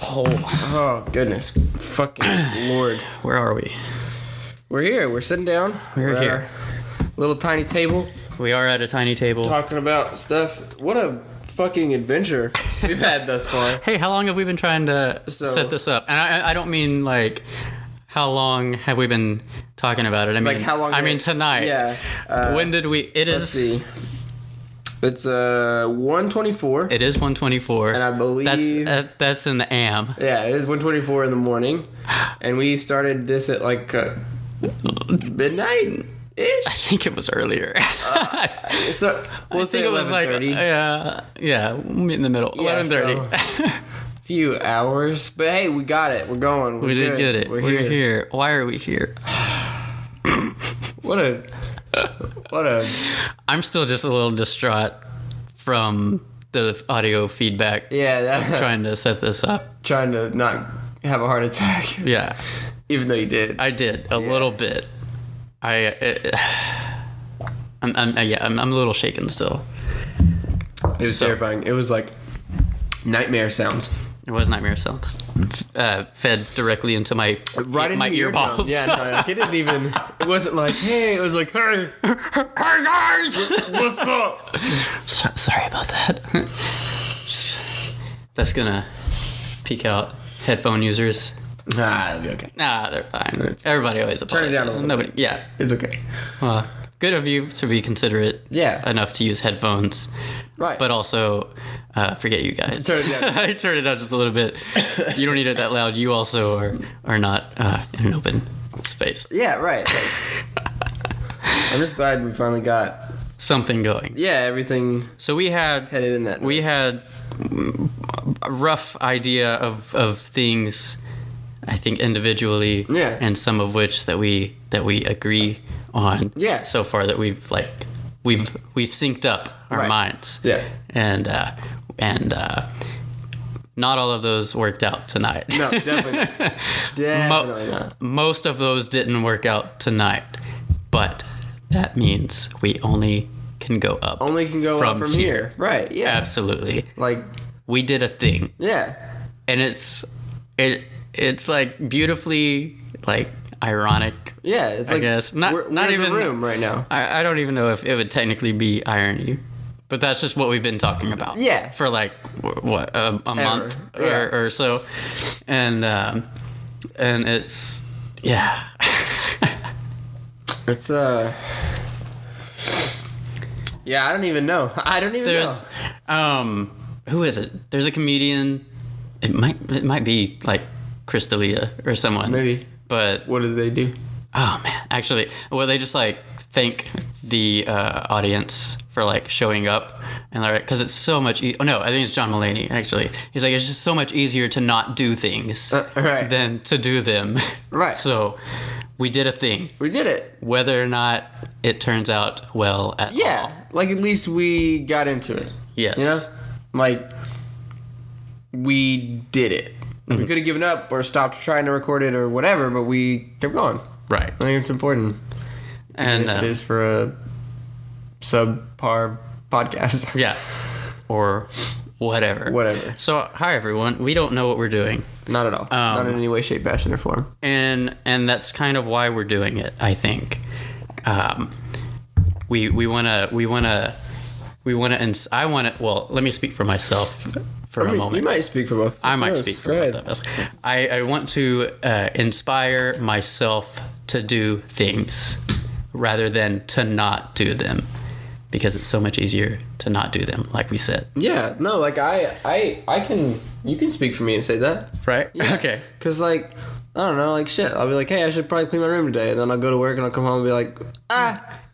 Oh, goodness. Fucking Lord. Where are we? We're here. We're sitting down. We're here. At our little tiny table. We are at a tiny table. Talking about stuff. What a fucking adventure we've had thus far. Hey, how long have we been trying to set this up? And I don't mean like how long have we been talking about it. I mean, how long? I mean tonight. Yeah. When did we? Let's see. It's 1:24. It is 1:24. And I believe that's in the AM. Yeah, it is 1:24 in the morning, and we started this at like midnight. I think it was earlier. So we'll say it was like 11:30. We'll meet in the middle. 11:30. So, few hours, but hey, we got it. We're going. We did get it. We're here. Why are we here? What a. I'm still just a little distraught from the audio feedback. Yeah, that's trying to set this up. Trying to not have a heart attack. Yeah, even though you did. I did a little bit. I'm a little shaken still. It was terrifying. It was like nightmare sounds. It was nightmare sounds. Fed directly into my earballs. Yeah, no, like it didn't even. It wasn't like, hey. It was like, hey, guys, what's up? Sorry about that. That's gonna peek out headphone users. Nah, that'll be okay. Nah, they're fine. Everybody always apologizes. Turn it down a little Nobody. bit. Yeah, it's okay. Good of you to be considerate. Yeah. Enough to use headphones. Right. But also, forget you guys. Turn it down. I turned it down just a little bit. You don't need it that loud. You also are not in an open space. Yeah, right. I'm just glad we finally got something going. Yeah, everything. So we had headed in that. We had a rough idea of things, I think individually. Yeah. And some of which that we agree on. Yeah. So far that we've synced up our minds. Yeah. And not all of those worked out tonight. No, definitely not. Definitely not. Most of those didn't work out tonight. But that means we only can go up. Only can go up from here. Right, yeah. Absolutely. Like we did a thing. Yeah. And it's like beautifully like ironic. Yeah, it's like, I guess not we're even in the room right now. I don't even know if it would technically be irony, but that's just what we've been talking about. Yeah, for like what a month or so, and it's it's yeah. I don't even know. Who is it? There's a comedian. It might be like Chris D'Elia or someone. Maybe. But what did they do? Oh man, actually, well, they just like thank the audience for like showing up, and they're because it's so much. I think it's John Mulaney. Actually, he's like, it's just so much easier to not do things than to do them. Right. So we did a thing. We did it. Whether or not it turns out well at all. Yeah, like at least we got into it. Yes. You know, like we did it. We could have given up or stopped trying to record it or whatever, but we kept going. Right. I think it's important. And if it is for a subpar podcast. Yeah. Or whatever. Whatever. So, hi everyone. We don't know what we're doing. Not at all. Not in any way, shape, fashion, or form. And that's kind of why we're doing it, I think. We want to, well, let me speak for myself for a moment. You might speak for both. I might speak for both of us. I want to inspire myself to do things rather than to not do them, because it's so much easier to not do them, like we said. Yeah, no, like I can, you can speak for me and say that. Right? Yeah. Okay. Because like, I don't know, like shit, I'll be like, hey, I should probably clean my room today, and then I'll go to work and I'll come home and be like,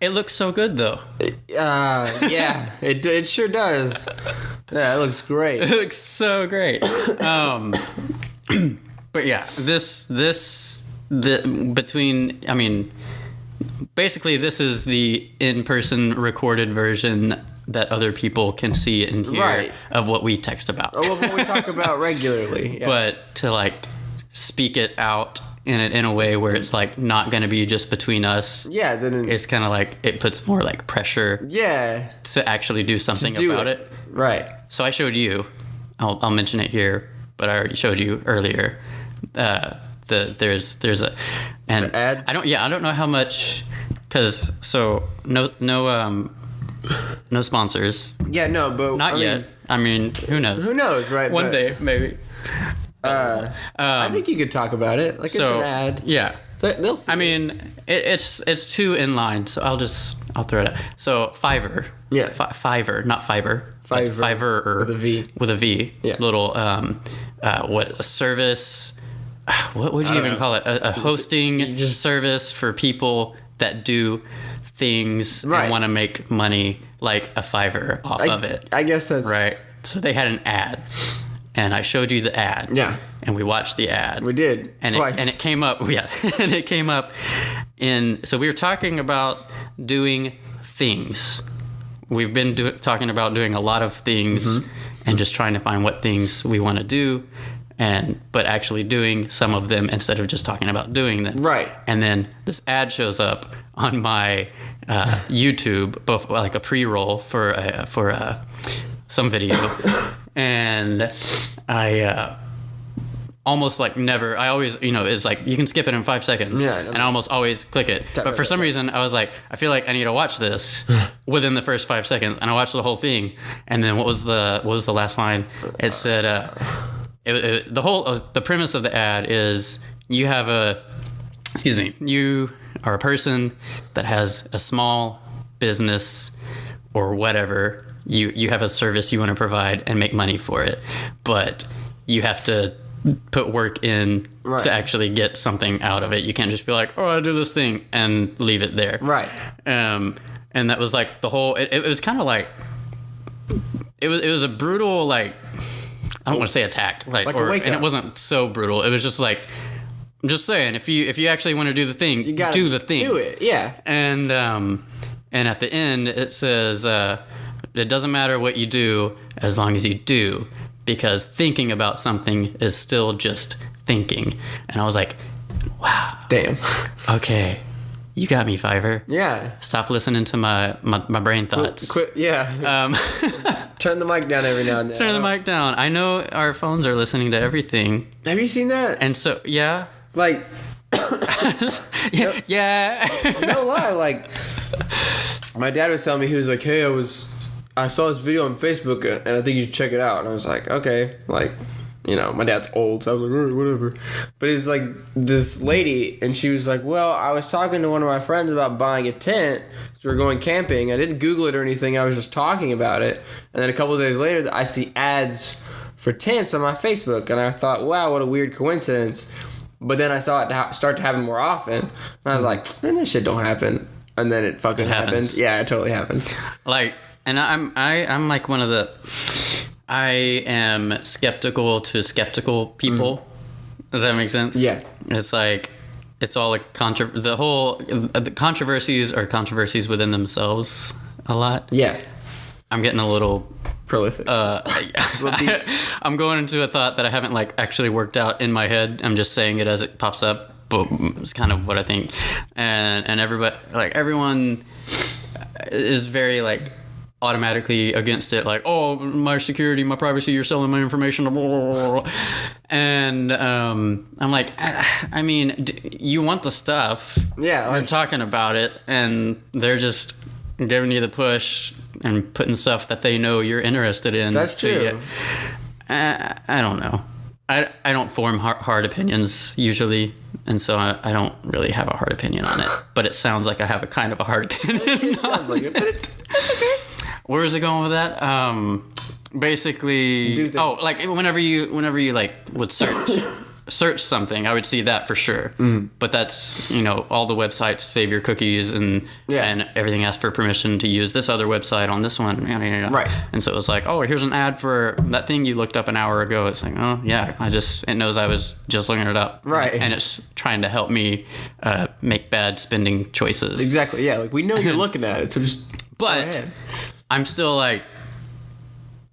it looks so good though. Yeah, it sure does. Yeah, it looks great. It looks so great. But yeah, basically this is the in-person recorded version that other people can see and hear of what we text about. Or what we talk about regularly. Yeah. But to like speak it out in a way where it's like not going to be just between us. Yeah, then it's kind of like it puts more like pressure. Yeah. To actually do something about it. Right. So I showed you. I'll mention it here. but I already showed you earlier. There's a and the ad? I don't know how much, because no sponsors. Yeah, no, but Not yet. I mean, who knows? Who knows, right? One day, maybe. I think you could talk about it. Like, it's an ad. Yeah. They'll see. I mean, it's two in line, so I'll throw it out. So Fiverr. Yeah. Fiverr, not Fiber. Fiverr. Fiverr. With a V. With a V. Yeah. Little, a service. What would you even call it? A hosting service for people that do things and want to make money, like a Fiverr off of it. I guess that's... Right. So they had an ad, and I showed you the ad. Yeah. And we watched the ad. We did. And twice. It came up, yeah. And it came up so we were talking about doing things. We've been talking about doing a lot of things and just trying to find what things we want to do, but actually doing some of them instead of just talking about doing them. Right. And then this ad shows up on my YouTube, both like a pre-roll for some video, and I almost like never. I always, it's like you can skip it in 5 seconds, and I almost always click it. But for some reason, I was like, I feel like I need to watch this within the first 5 seconds, and I watched the whole thing. And then what was the last line? It said, the premise of the ad is you are a person that has a small business or whatever. You have a service you want to provide and make money for it, but you have to put work in to actually get something out of it. You can't just be like, oh, I do this thing and leave it there. Right. And that was like the whole, it was kind of like, it was a brutal, like, I don't want to say attack, and it wasn't so brutal. It was just like, I'm just saying, if you actually want to do the thing, you gotta do the thing. Do it, yeah. And at the end it says, it doesn't matter what you do as long as you do, because thinking about something is still just thinking. And I was like, wow. Damn. Okay. You got me, Fiverr. Yeah. Stop listening to my brain thoughts. Quit, yeah. Turn the mic down every now and then. Turn the mic down. I know our phones are listening to everything. Have you seen that? And so, yeah. Like, yeah. No lie, like, my dad was telling me, he was like, hey, I saw this video on Facebook and I think you should check it out. And I was like, okay, like, my dad's old, so I was like, alright, whatever. But it's like this lady, and she was like, well, I was talking to one of my friends about buying a tent, so we're going camping. I didn't Google it or anything, I was just talking about it. And then a couple of days later, I see ads for tents on my Facebook, and I thought, wow, what a weird coincidence. But then I saw it start to happen more often, and I was like, man, this shit don't happen. And then it fucking happened. Yeah, it totally happened. Like, and I'm like one of the... I am skeptical to skeptical people. Does that make sense? Yeah. It's like, it's all the controversies are controversies within themselves a lot. Yeah. I'm getting a little prolific. I'm going into a thought that I haven't like actually worked out in my head. I'm just saying it as it pops up, but it's kind of what I think. And everyone is very like automatically against it, like, oh, my security, my privacy, you're selling my information, and I'm like, I mean, you want the stuff, yeah, we're talking about it, and they're just giving you the push and putting stuff that they know you're interested in. That's true. I don't know. I don't form hard opinions usually, and so I don't really have a hard opinion on it, but it sounds like I have a kind of a hard opinion. It sounds like it, but it's okay. Where is it going with that? Basically, like whenever you like would search something, I would see that for sure. Mm-hmm. But that's, all the websites save your cookies and everything asks for permission to use this other website on this one. Right. And so it was like, oh, here's an ad for that thing you looked up an hour ago. It's like, oh yeah, it knows I was just looking it up. Right. And it's trying to help me make bad spending choices. Exactly. Yeah. Like we know you're looking at it, so just but I'm still like,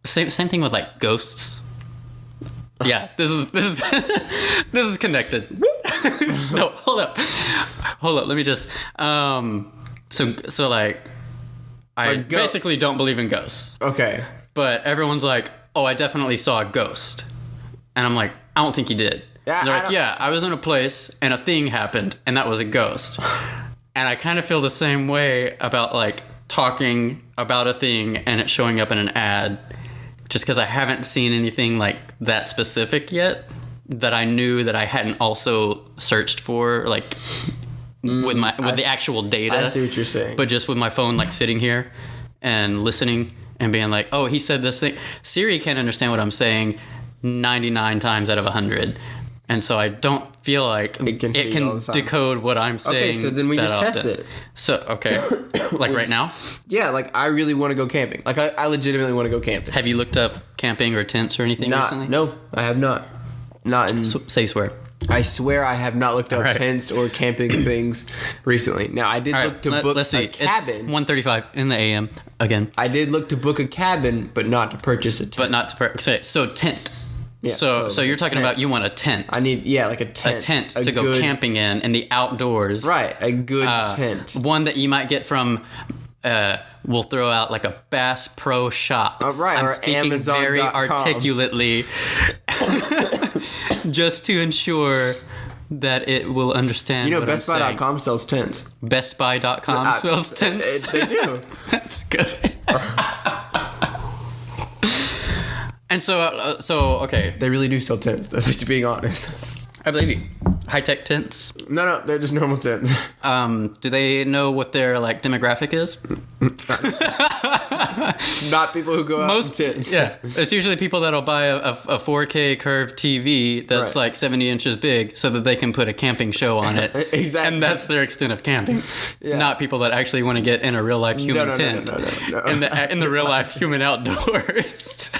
same thing with like ghosts. Yeah, this is this is connected. No, hold up. Let me just so like I basically don't believe in ghosts. Okay. But everyone's like, oh, I definitely saw a ghost. And I'm like, I don't think you did. Yeah, And they're like, yeah, I was in a place and a thing happened and that was a ghost. And I kind of feel the same way about like talking about a thing and it showing up in an ad, just because I haven't seen anything like that specific yet that I knew that I hadn't also searched for, like with the actual data. I see what you're saying. But just with my phone like sitting here and listening and being like, oh, he said this thing. Siri can't understand what I'm saying 99 times out of 100. And so I don't feel like it can decode what I'm saying. Okay, so then we just test it. So, okay. Like right now? Yeah, like I really want to go camping. Like I legitimately want to go camping. Have you looked up camping or tents or anything recently? No, I have not. Not in... Say swear. I swear I have not looked up tents or camping things recently. Now, I did look to book let's see. a cabin. It's 1:35 in the AM again. I did look to book a cabin, but not to purchase a tent. But not to so tent. Yeah, so you're talking about you want a tent. I need, like a tent. A tent to go camping in the outdoors. Right, a good tent. One that you might get from, we'll throw out like a Bass Pro Shop. Right, I'm or speaking Amazon.com. very articulately just to ensure that it will understand what BestBuy.com sells tents. BestBuy.com sells tents? They do. That's good. And so okay. They really do sell tents, though, to being honest. I believe you. High-tech tents? No, they're just normal tents. Do they know what their, like, demographic is? Not people who go out in tents. Yeah. It's usually people that'll buy a 4K curved TV that's, like, 70 inches big so that they can put a camping show on it. Exactly. And that's their extent of camping. Yeah. Not people that actually want to get in a real-life human tent. No. In the real-life human outdoors.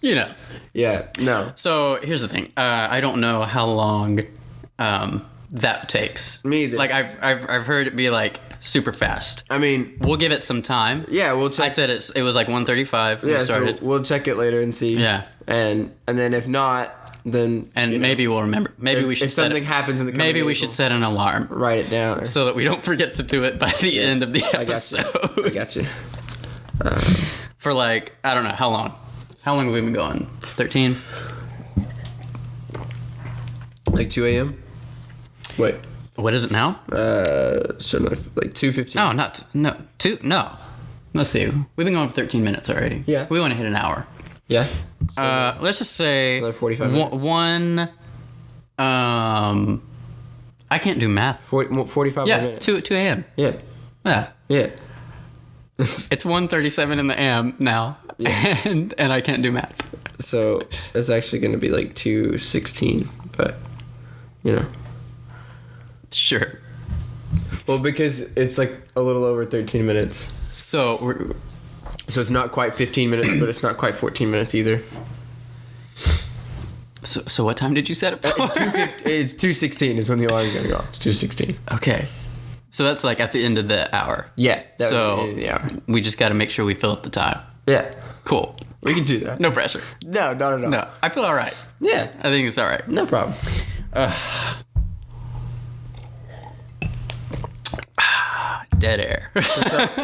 You know. Yeah, no. So here's the thing. I don't know how long that takes. Me either. Like I've heard it be like super fast. I mean, we'll give it some time. Yeah, we'll check. I said it was like 1:35 when we started. So we'll check it later and see. Yeah. And then if not, then maybe we'll remember. Maybe we should. If something happens in the maybe we should set an alarm. Write it down so that we don't forget to do it by the end of the episode. I got you. For like, I don't know how long. How long have we been going? 13? Like 2 a.m.? Wait. What is it now? So like 2:15. Oh, no. Let's see. We've been going for 13 minutes already. Yeah. We want to hit an hour. Yeah. So let's just say another 45 minutes. I can't do math. 45 minutes. 2 a.m. Yeah. Yeah. It's 1:37 in the AM now, and I can't do math. So it's actually going to be like 2:16, but you know. Sure. Well, because it's like a little over 13 minutes. So it's not quite 15 minutes, but it's not quite 14 minutes either. So what time did you set it for? It's 2:16 is when the alarm's going to go off. It's 2:16. Okay. So that's like at the end of the hour. Yeah. So the hour. We just got to make sure we fill up the time. Yeah. Cool. We can do that. No pressure. No, not at all. No, I feel all right. Yeah. I think it's all right. No problem. Dead air.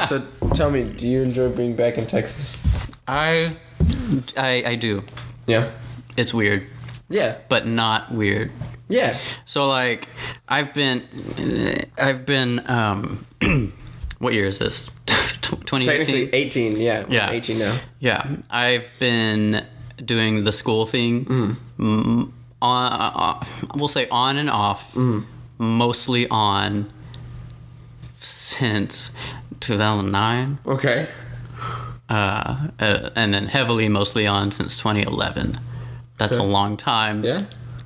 So tell me, do you enjoy being back in Texas? I do. Yeah. It's weird. Yeah. But not weird. Yeah. So like I've been what year is this? 2018? Technically 18, yeah. Yeah. 18 now. Yeah. I've been doing the school thing we'll say on and off, mostly on since 2009. Okay. And then heavily mostly on since 2011. That's a long time. Yeah.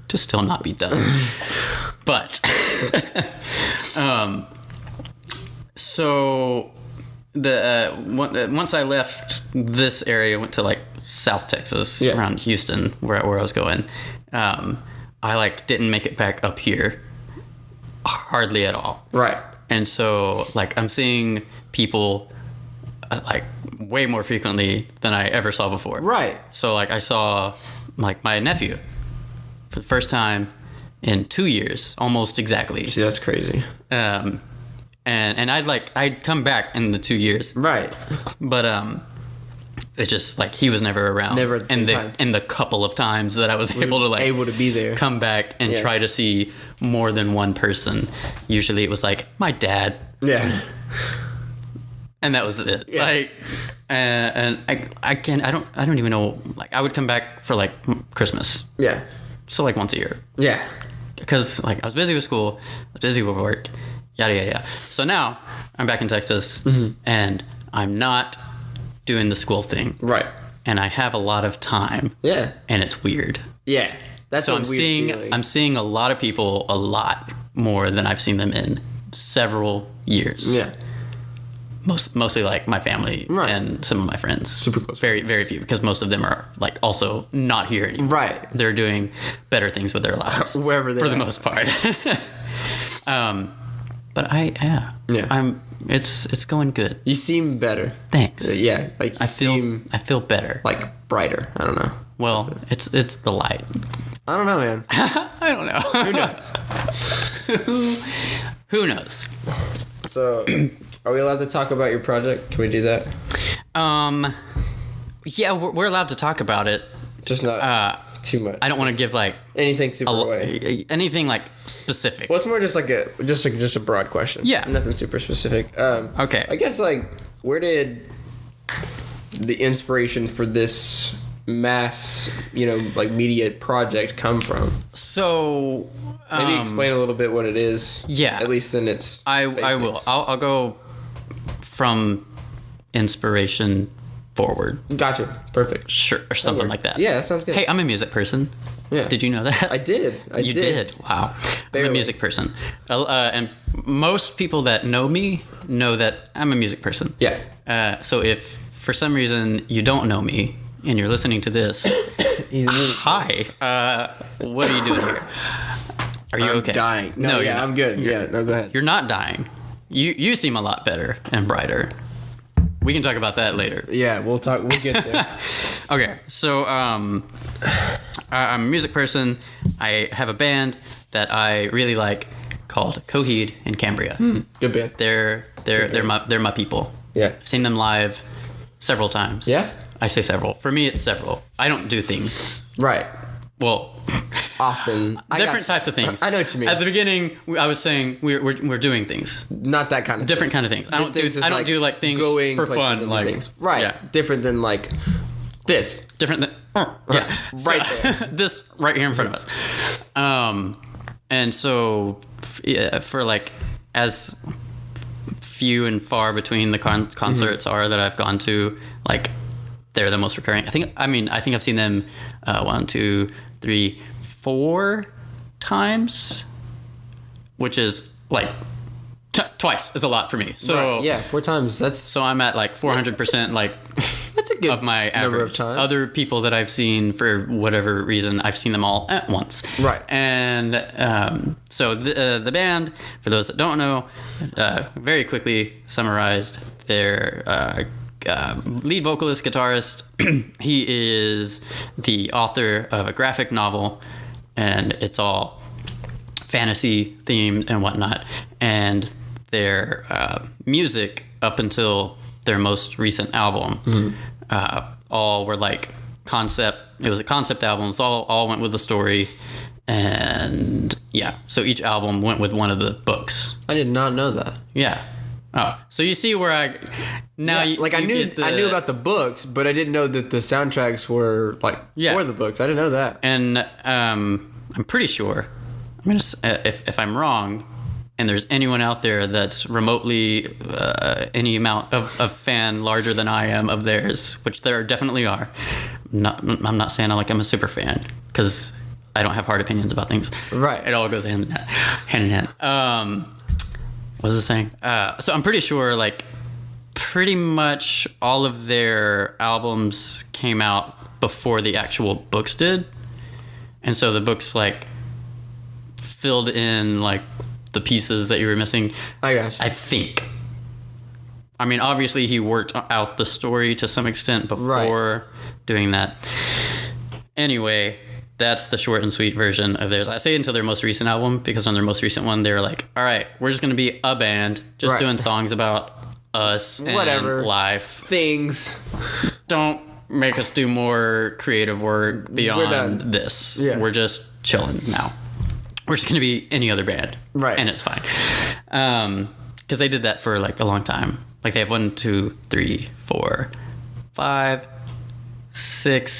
To still not be done. But so once I left this area, went to like South Texas, around Houston, where I was going. I like didn't make it back up here hardly at all. Right. And so like I'm seeing people like way more frequently than I ever saw before. Right. So like I saw like my nephew for the first time in 2 years, almost exactly. See, that's crazy. And I'd come back in the 2 years. Right. But It just like he was never around. Never at the same time. And the couple of times that I was able to be there, come back and try to see more than one person. Usually it was like my dad. Yeah. And that was it. Yeah. Like, and I don't even know. Like I would come back for like Christmas. Yeah. So like once a year. Yeah. Because like I was busy with school, I was busy with work, yada yada yada. So now I'm back in Texas, and I'm not doing the school thing. Right. And I have a lot of time. Yeah. And it's weird. Yeah. That's so I'm seeing a lot of people a lot more than I've seen them in several years. Yeah. Mostly like my family and some of my friends. Super close. Very, very few, because most of them are like also not here anymore. Right. They're doing better things with their lives. Wherever they are. For the most part. But it's going good. You seem better. Thanks. Yeah. Like I feel better. Like brighter. I don't know. Well, it's the light. I don't know, man. I don't know. Who knows? Who knows? So, are we allowed to talk about your project? Can we do that? Yeah, we're allowed to talk about it. Just not too much. I don't want to give like anything super away. Anything like specific. Well, it's more just like a broad question. Yeah. Nothing super specific. Okay. I guess like where did the inspiration for this mass, like media project come from? So maybe explain a little bit what it is. Yeah. At least in its I basics. will. I'll go from inspiration forward. Gotcha. Perfect. Sure, or something like that. Yeah, that sounds good. Hey, I'm a music person. Yeah. Did you know that? I did. You did. Wow. Barely. I'm a music person. And most people that know me know that I'm a music person. Yeah. So if for some reason you don't know me and you're listening to this, hi. What are you doing here? Are you okay? Dying. No, yeah, I'm good. Yeah, no, go ahead. You're not dying. You seem a lot better and brighter. We can talk about that later. Yeah, we'll get there. Okay, so I'm a music person. I have a band that I really like called Coheed and Cambria. Good band. They're my people. Yeah. I've seen them live several times. Yeah? I say several. For me, it's several. I don't do things. Right. Well, often. Different types of things. I know what you mean. At the beginning, I was saying we're doing things. Not that kind of different things. kind of things. I don't do like things going for fun. Like things. Right. Yeah. Different than like this. Different than yeah. Right there. This right here in front of us. And so for like as few and far between the concerts are that I've gone to, like they're the most recurring. I think I've seen them 1, 2, 3, 4 times, which is like twice is a lot for me. So right. Yeah, 4 times. So I'm at like 400%. Like that's a good of my number average. Of times. Other people that I've seen for whatever reason, I've seen them all at once. Right. And so the band, for those that don't know, very quickly summarized, their lead vocalist, guitarist, he is the author of a graphic novel, and it's all fantasy themed and whatnot. And their music up until their most recent album, all were like concept. It was a concept album. So all went with the story, and yeah. So each album went with one of the books. I did not know that. Yeah. Oh, so you see where I now yeah, I knew about the books, but I didn't know that the soundtracks were like for the books. I didn't know that. And I'm pretty sure. I'm gonna if I'm wrong, and there's anyone out there that's remotely any amount of fan larger than I am of theirs, which there definitely are. I'm not saying I'm a super fan, because I don't have hard opinions about things. Right. It all goes hand in hand. What was I saying? So I'm pretty sure like pretty much all of their albums came out before the actual books did. And so the books like filled in like the pieces that you were missing. I gotcha. I think. I mean, obviously he worked out the story to some extent before doing that. Anyway, that's the short and sweet version of theirs. I say until their most recent album, because on their most recent one, they were like, all right, we're just going to be a band just doing songs about us and whatever life. Things. don't make us do more creative work beyond this. Yeah. We're just chilling now. We're just going to be any other band. Right. And it's fine. Because they did that for like a long time. Like they have 1, 2, 3, 4, 5, 6,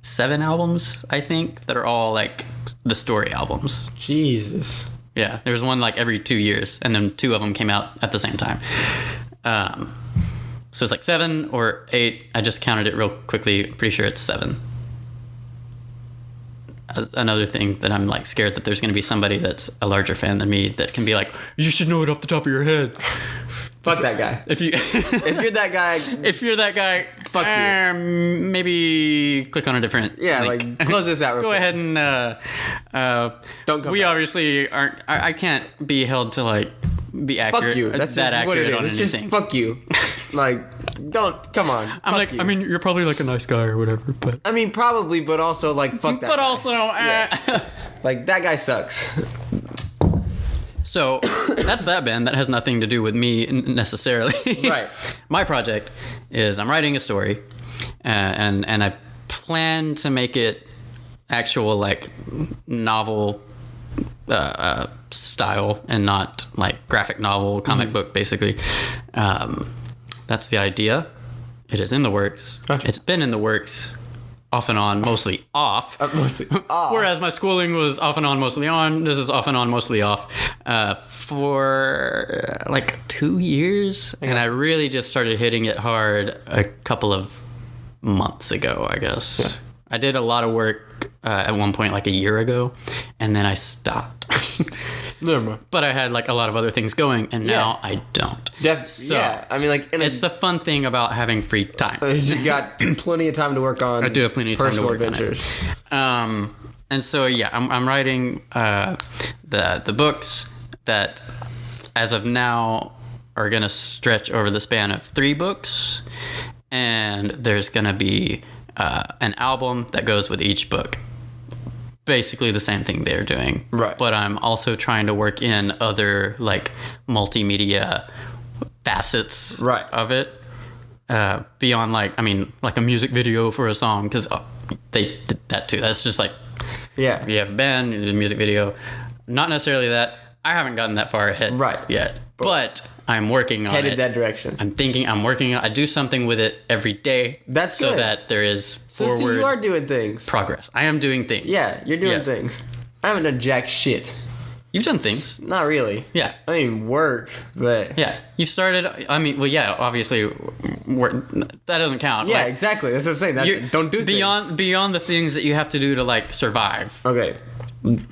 7 albums, I think, that are all like the story albums. Jesus. Yeah, there was one like every 2 years, and then 2 of them came out at the same time. So it's like 7 or 8. I just counted it real quickly. Pretty sure it's 7. Another thing that I'm like scared that there's going to be somebody that's a larger fan than me that can be like, you should know it off the top of your head. Fuck that guy. If you're that guy, fuck you. Maybe click on a different link. Like close this out. Go ahead and don't come. We back. Obviously aren't. I can't be held to like be accurate. Fuck you. That's that just what it accurate is. on It's anything. just fuck you. Like, don't come on. I'm fuck like, you. I mean, you're probably like a nice guy or whatever, but I mean, probably, but also like fuck that. but guy. also, like that guy sucks. So that's that band. That has nothing to do with me necessarily. Right. My project is I'm writing a story, and I plan to make it actual like novel style and not like graphic novel, comic book, basically. That's the idea. It is in the works. Gotcha. It's been in the works off and on, mostly off. Mostly off. Whereas my schooling was off and on, mostly on. This is off and on, mostly off for like 2 years. Yeah. And I really just started hitting it hard a couple of months ago, I guess. Yeah. I did a lot of work at one point like a year ago, and then I stopped. Never mind. But I had like a lot of other things going, and now I don't. So yeah, I mean, like, it's the fun thing about having free time. you got plenty of time to work on. I do have plenty of time to personal work adventures. on it. And so yeah, I'm writing the books that, as of now, are gonna stretch over the span of 3 books, and there's gonna be an album that goes with each book. Basically the same thing they're doing. Right. But I'm also trying to work in other like multimedia facets of it. Beyond like, I mean, like a music video for a song, because they did that too. That's just like, you have a band, you do a music video. Not necessarily that. I haven't gotten that far ahead yet. But I'm working on it. Headed that direction. I'm working on I do something with it every day. That's so good. that there is forward So you are doing things. progress. I am doing things. Yeah, you're doing things. I haven't done jack shit. You've done things. Not really. Yeah. I mean, work, but... Yeah. You've started, I mean, well, yeah, obviously, work, that doesn't count. Yeah, Like, exactly. That's what I'm saying. Don't do things. Beyond the things that you have to do to, like, survive. Okay.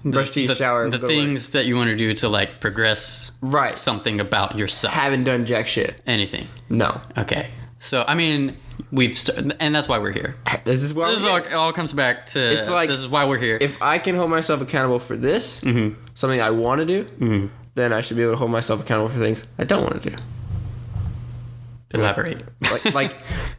Brush teeth, shower, The go to things that you want to do to, like, progress something about yourself. Haven't done jack shit. Anything. No. Okay. So, I mean, and that's why we're here. This is why All comes back to, It's like, this is why we're here. If I can hold myself accountable for this, something I want to do, then I should be able to hold myself accountable for things I don't want to do. Elaborate. Like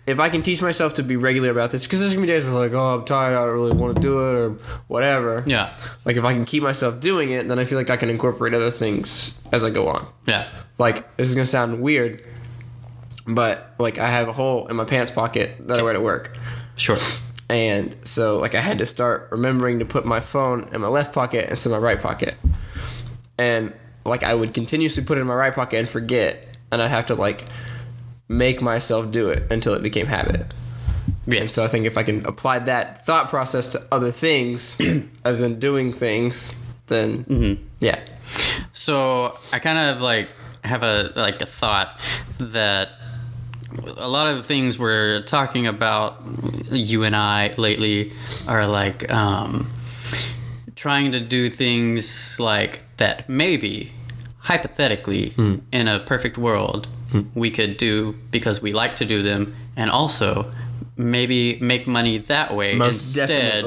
if I can teach myself to be regular about this, because there's gonna be days where like, oh, I'm tired, I don't really want to do it, or whatever. Yeah. Like if I can keep myself doing it, then I feel like I can incorporate other things as I go on. Yeah. Like, this is gonna sound weird, but like I have a hole in my pants pocket that I wear to work. Sure. And so like I had to start remembering to put my phone in my left pocket instead of my right pocket. And like I would continuously put it in my right pocket and forget, and I'd have to like make myself do it until it became habit. Yeah. And so I think if I can apply that thought process to other things, as in doing things, then yeah. So I kind of like have a thought that a lot of the things we're talking about, you and I lately, are like trying to do things like that maybe hypothetically in a perfect world we could do because we like to do them, and also maybe make money that way instead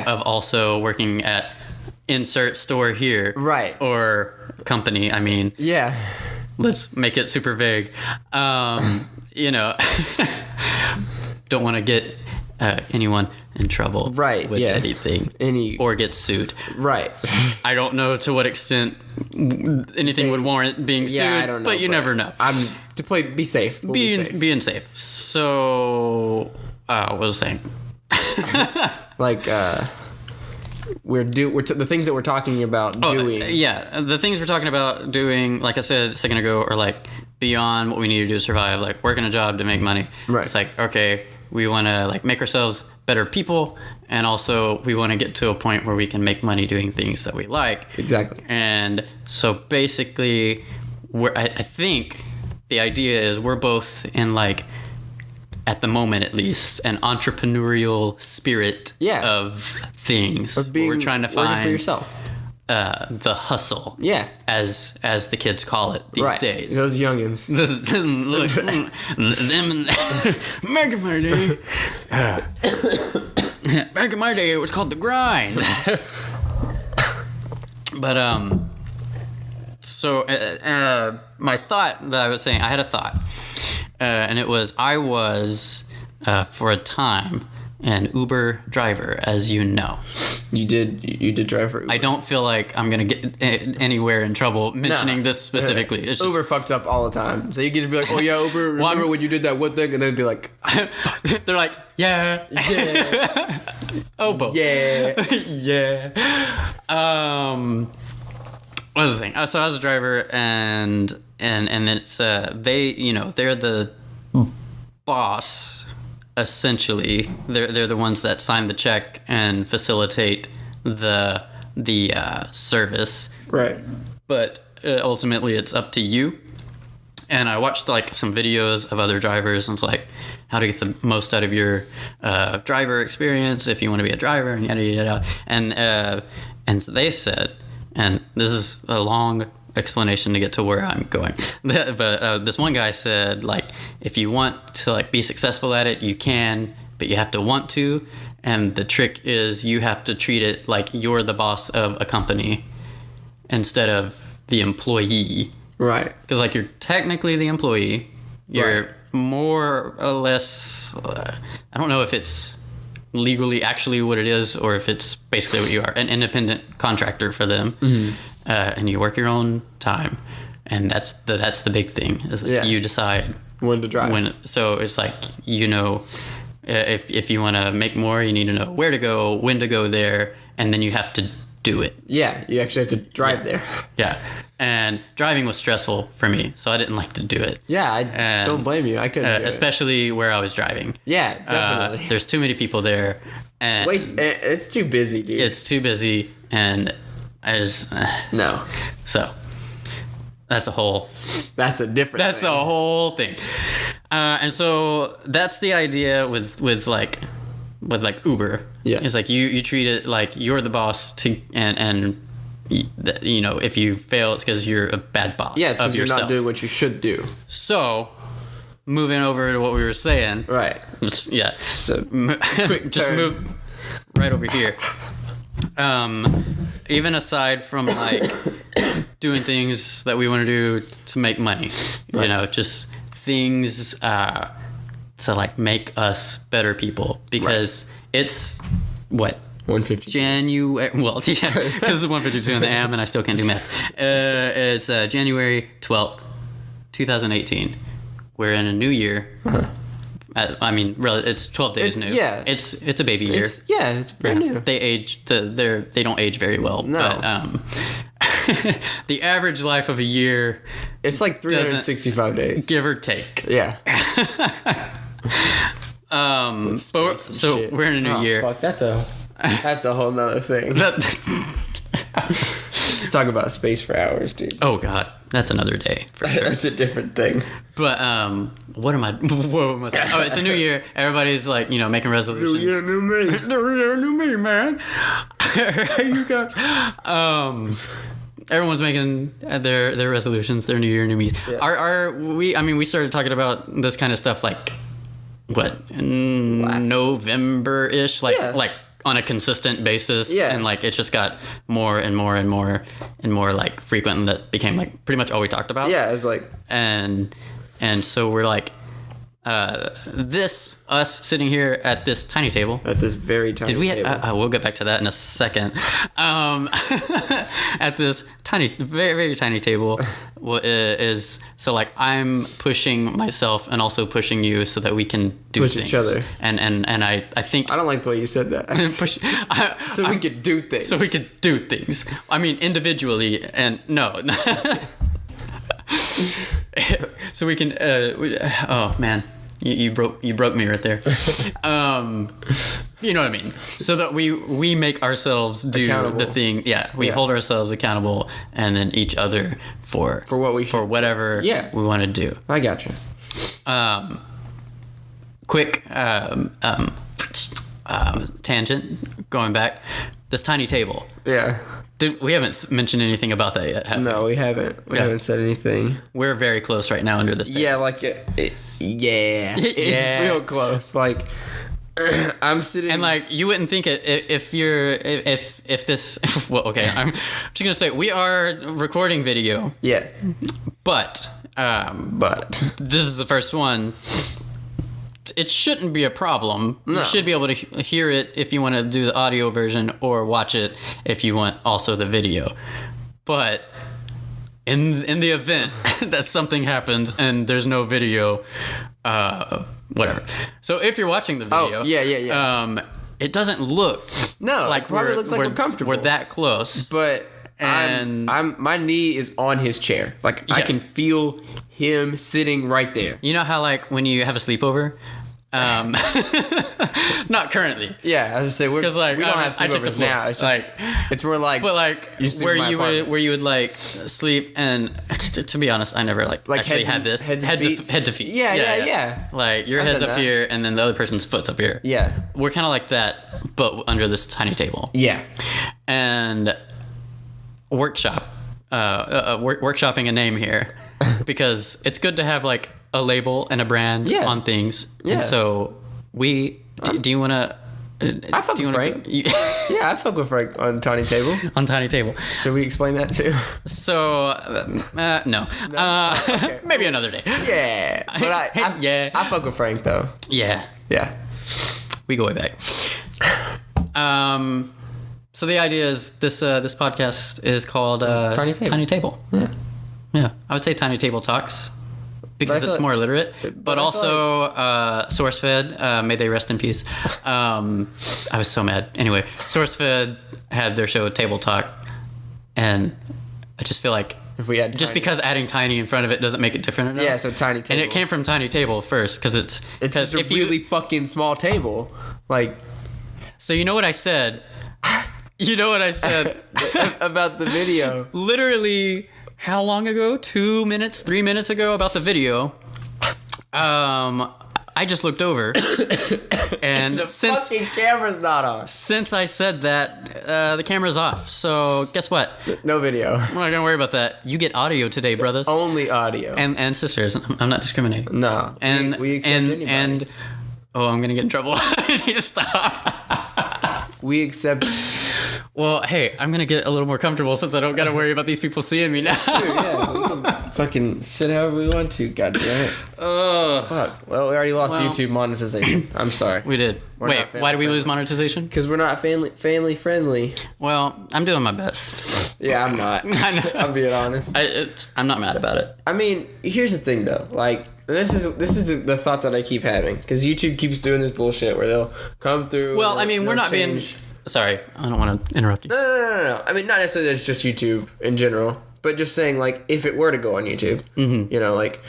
of also working at insert store here, or company. I mean, let's make it super vague. You know, don't want to get anyone in trouble Right, with yeah. anything or get sued. Right. I don't know to what extent anything would warrant being sued, I don't know, but you never know. Be safe. We'll be safe. Being safe. So, what was I saying? Like, the things that we're talking about doing. Yeah, the things we're talking about doing, like I said a second ago, are like beyond what we need to do to survive. Like working a job to make money. Right. It's like, okay, we want to like make ourselves better people, and also we want to get to a point where we can make money doing things that we like. Exactly. And so basically, I think the idea is we're both in like, at the moment at least, an entrepreneurial spirit of things. We're trying to find working for yourself. The hustle. Yeah. As the kids call it these days. Those youngins. Look, them back in my day. Back in my day, it was called the grind. But so my thought that I was saying, I had a thought, and it was I was for a time an Uber driver, as you know. You did drive for Uber. I don't feel like I'm gonna get anywhere in trouble mentioning this specifically. It's Uber fucks up all the time, so you get to be like, "Oh yeah, Uber, remember when you did that one thing?" And then be like, they're like, "Yeah, oh, both, yeah, yeah." What was I saying? So I was a driver, and it's they, they're the boss. Essentially, they're the ones that sign the check and facilitate the service. Right. But ultimately, it's up to you. And I watched like some videos of other drivers, and it's like how to get the most out of your driver experience if you want to be a driver, and yada yada. And so they said, and this is a long explanation to get to where I'm going, but this one guy said, like, if you want to like be successful at it, you can, but you have to want to, and the trick is you have to treat it like you're the boss of a company instead of the employee. Right. Because like you're technically the employee, you're more or less, I don't know if it's legally actually what it is or if it's basically what you are, an independent contractor for them. Mm-hmm. And you work your own time, and that's the big thing is that you decide when to drive. So it's like, if you want to make more, you need to know where to go, when to go there, and then you have to do it. Yeah, you actually have to drive there. Yeah, and driving was stressful for me, so I didn't like to do it. Yeah, I don't blame you. I couldn't, especially where I was driving. Yeah, definitely. There's too many people there, and it's too busy, dude. It's too busy, and I just no. So that's a whole thing. And so that's the idea with Uber. Yeah, it's like you treat it like you're the boss and if you fail, it's because you're a bad boss. Yeah, it's because you're not doing what you should do. So moving over to what we were saying. Right. Yeah. So just move right over here. Even aside from like doing things that we want to do to make money, just things to like make us better people, because it's what 1:50 January. Well, yeah, because it's 1:52 in the AM, and I still can't do math. It's January 12th, 2018. We're in a new year. Uh-huh. I mean, really, it's 12 days new. Yeah, it's a baby year. It's brand new. They age. They don't age very well. No. But the average life of a year, it's like 365 days, give or take. Yeah. We're in a new year. Fuck, that's a whole nother thing. Talk about space for hours, dude. Oh God, that's another day. For sure. That's a different thing. But what am I saying? Oh, it's a new year. Everybody's like, making resolutions. New year, new me. New year, new me, man. You got. Everyone's making their resolutions, their new year, new me. Yeah. We started talking about this kind of stuff like what, November-ish, like on a consistent basis, and like it just got more and more and more and more like frequent, and that became like pretty much all we talked about. Yeah, it's like and so we're like, us sitting here at this tiny table. At this very tiny table. We'll get back to that in a second. At this tiny, very, very tiny table is so like I'm pushing myself and also pushing you so that we can push things. Each other. And I think I don't like the way you said that. So we could do things. So we could do things. I mean, individually, and no. So we can. Oh man, you broke me right there. You know what I mean. So that we make ourselves do the thing. Yeah, we hold ourselves accountable, and then each other for whatever we want to do. I got you. Quick tangent. Going back, this tiny table. Yeah. We haven't mentioned anything about that yet, have we? No, we haven't. We haven't said anything. We're very close right now under this table. Yeah, like it's real close. Like I'm sitting, and like you wouldn't think it if this. Well, okay, I'm just gonna say we are recording video. Yeah, but this is the first one. It shouldn't be a problem. No. You should be able to hear it if you want to do the audio version or watch it if you want also the video. But in the event that something happens and there's no video, whatever. So if you're watching the video, it doesn't look like probably looks like I'm comfortable. We're that close, but I'm my knee is on his chair. Like I can feel him sitting right there. You know how like when you have a sleepover. Not currently. Yeah, I was say we don't have sleepovers now. It's just, like it's more like, but like where you would like sleep and to be honest, I never like actually had this head to feet. Yeah. Like your head's up here and then the other person's foot's up here. Yeah, we're kind of like that, but under this tiny table. Yeah, and workshopping a name here because it's good to have like a label and a brand on things. Yeah. And so do you want to... I fuck with Frank. I fuck with Frank on Tiny Table. On Tiny Table. Should we explain that too? So, no. Okay. Maybe another day. Yeah. But I fuck with Frank though. Yeah. Yeah. We go way back. So the idea is this podcast is called Tiny Table. Yeah. Yeah. I would say Tiny Table Talks. Because it's more literate, but also SourceFed, may they rest in peace. I was so mad. Anyway, SourceFed had their show Table Talk, and I just feel like if we had because adding tiny in front of it doesn't make it different enough. Yeah, so Tiny Table. And it came from Tiny Table first, because it's just a really fucking small table. Like, so you know what I said? You know what I said about the video? Literally. How long ago? 2 minutes, 3 minutes ago about the video. I just looked over, and the fucking camera's not on. Since I said that, the camera's off. So guess what? No video. We're not gonna worry about that. You get audio today, brothers. Only audio. And sisters. I'm not discriminating. No. And we accept anybody. And I'm gonna get in trouble. I need to stop. We accept. Well, hey, I'm gonna get a little more comfortable since I don't gotta worry about these people seeing me now. True, yeah. We can fucking sit however we want to. God damn it. Oh, fuck. Well, we already lost YouTube monetization. I'm sorry. We did. Wait, why did we lose monetization? Because we're not family friendly. Well, I'm doing my best. Yeah, I'm not. I'm being honest. I'm not mad about it. I mean, here's the thing though. Like, this is the thought that I keep having because YouTube keeps doing this bullshit where they'll come through. Well, I mean, we're not being. Sorry, I don't want to interrupt you. No. I mean, not necessarily that it's just YouTube in general, but just saying, like, if it were to go on YouTube, you know, like,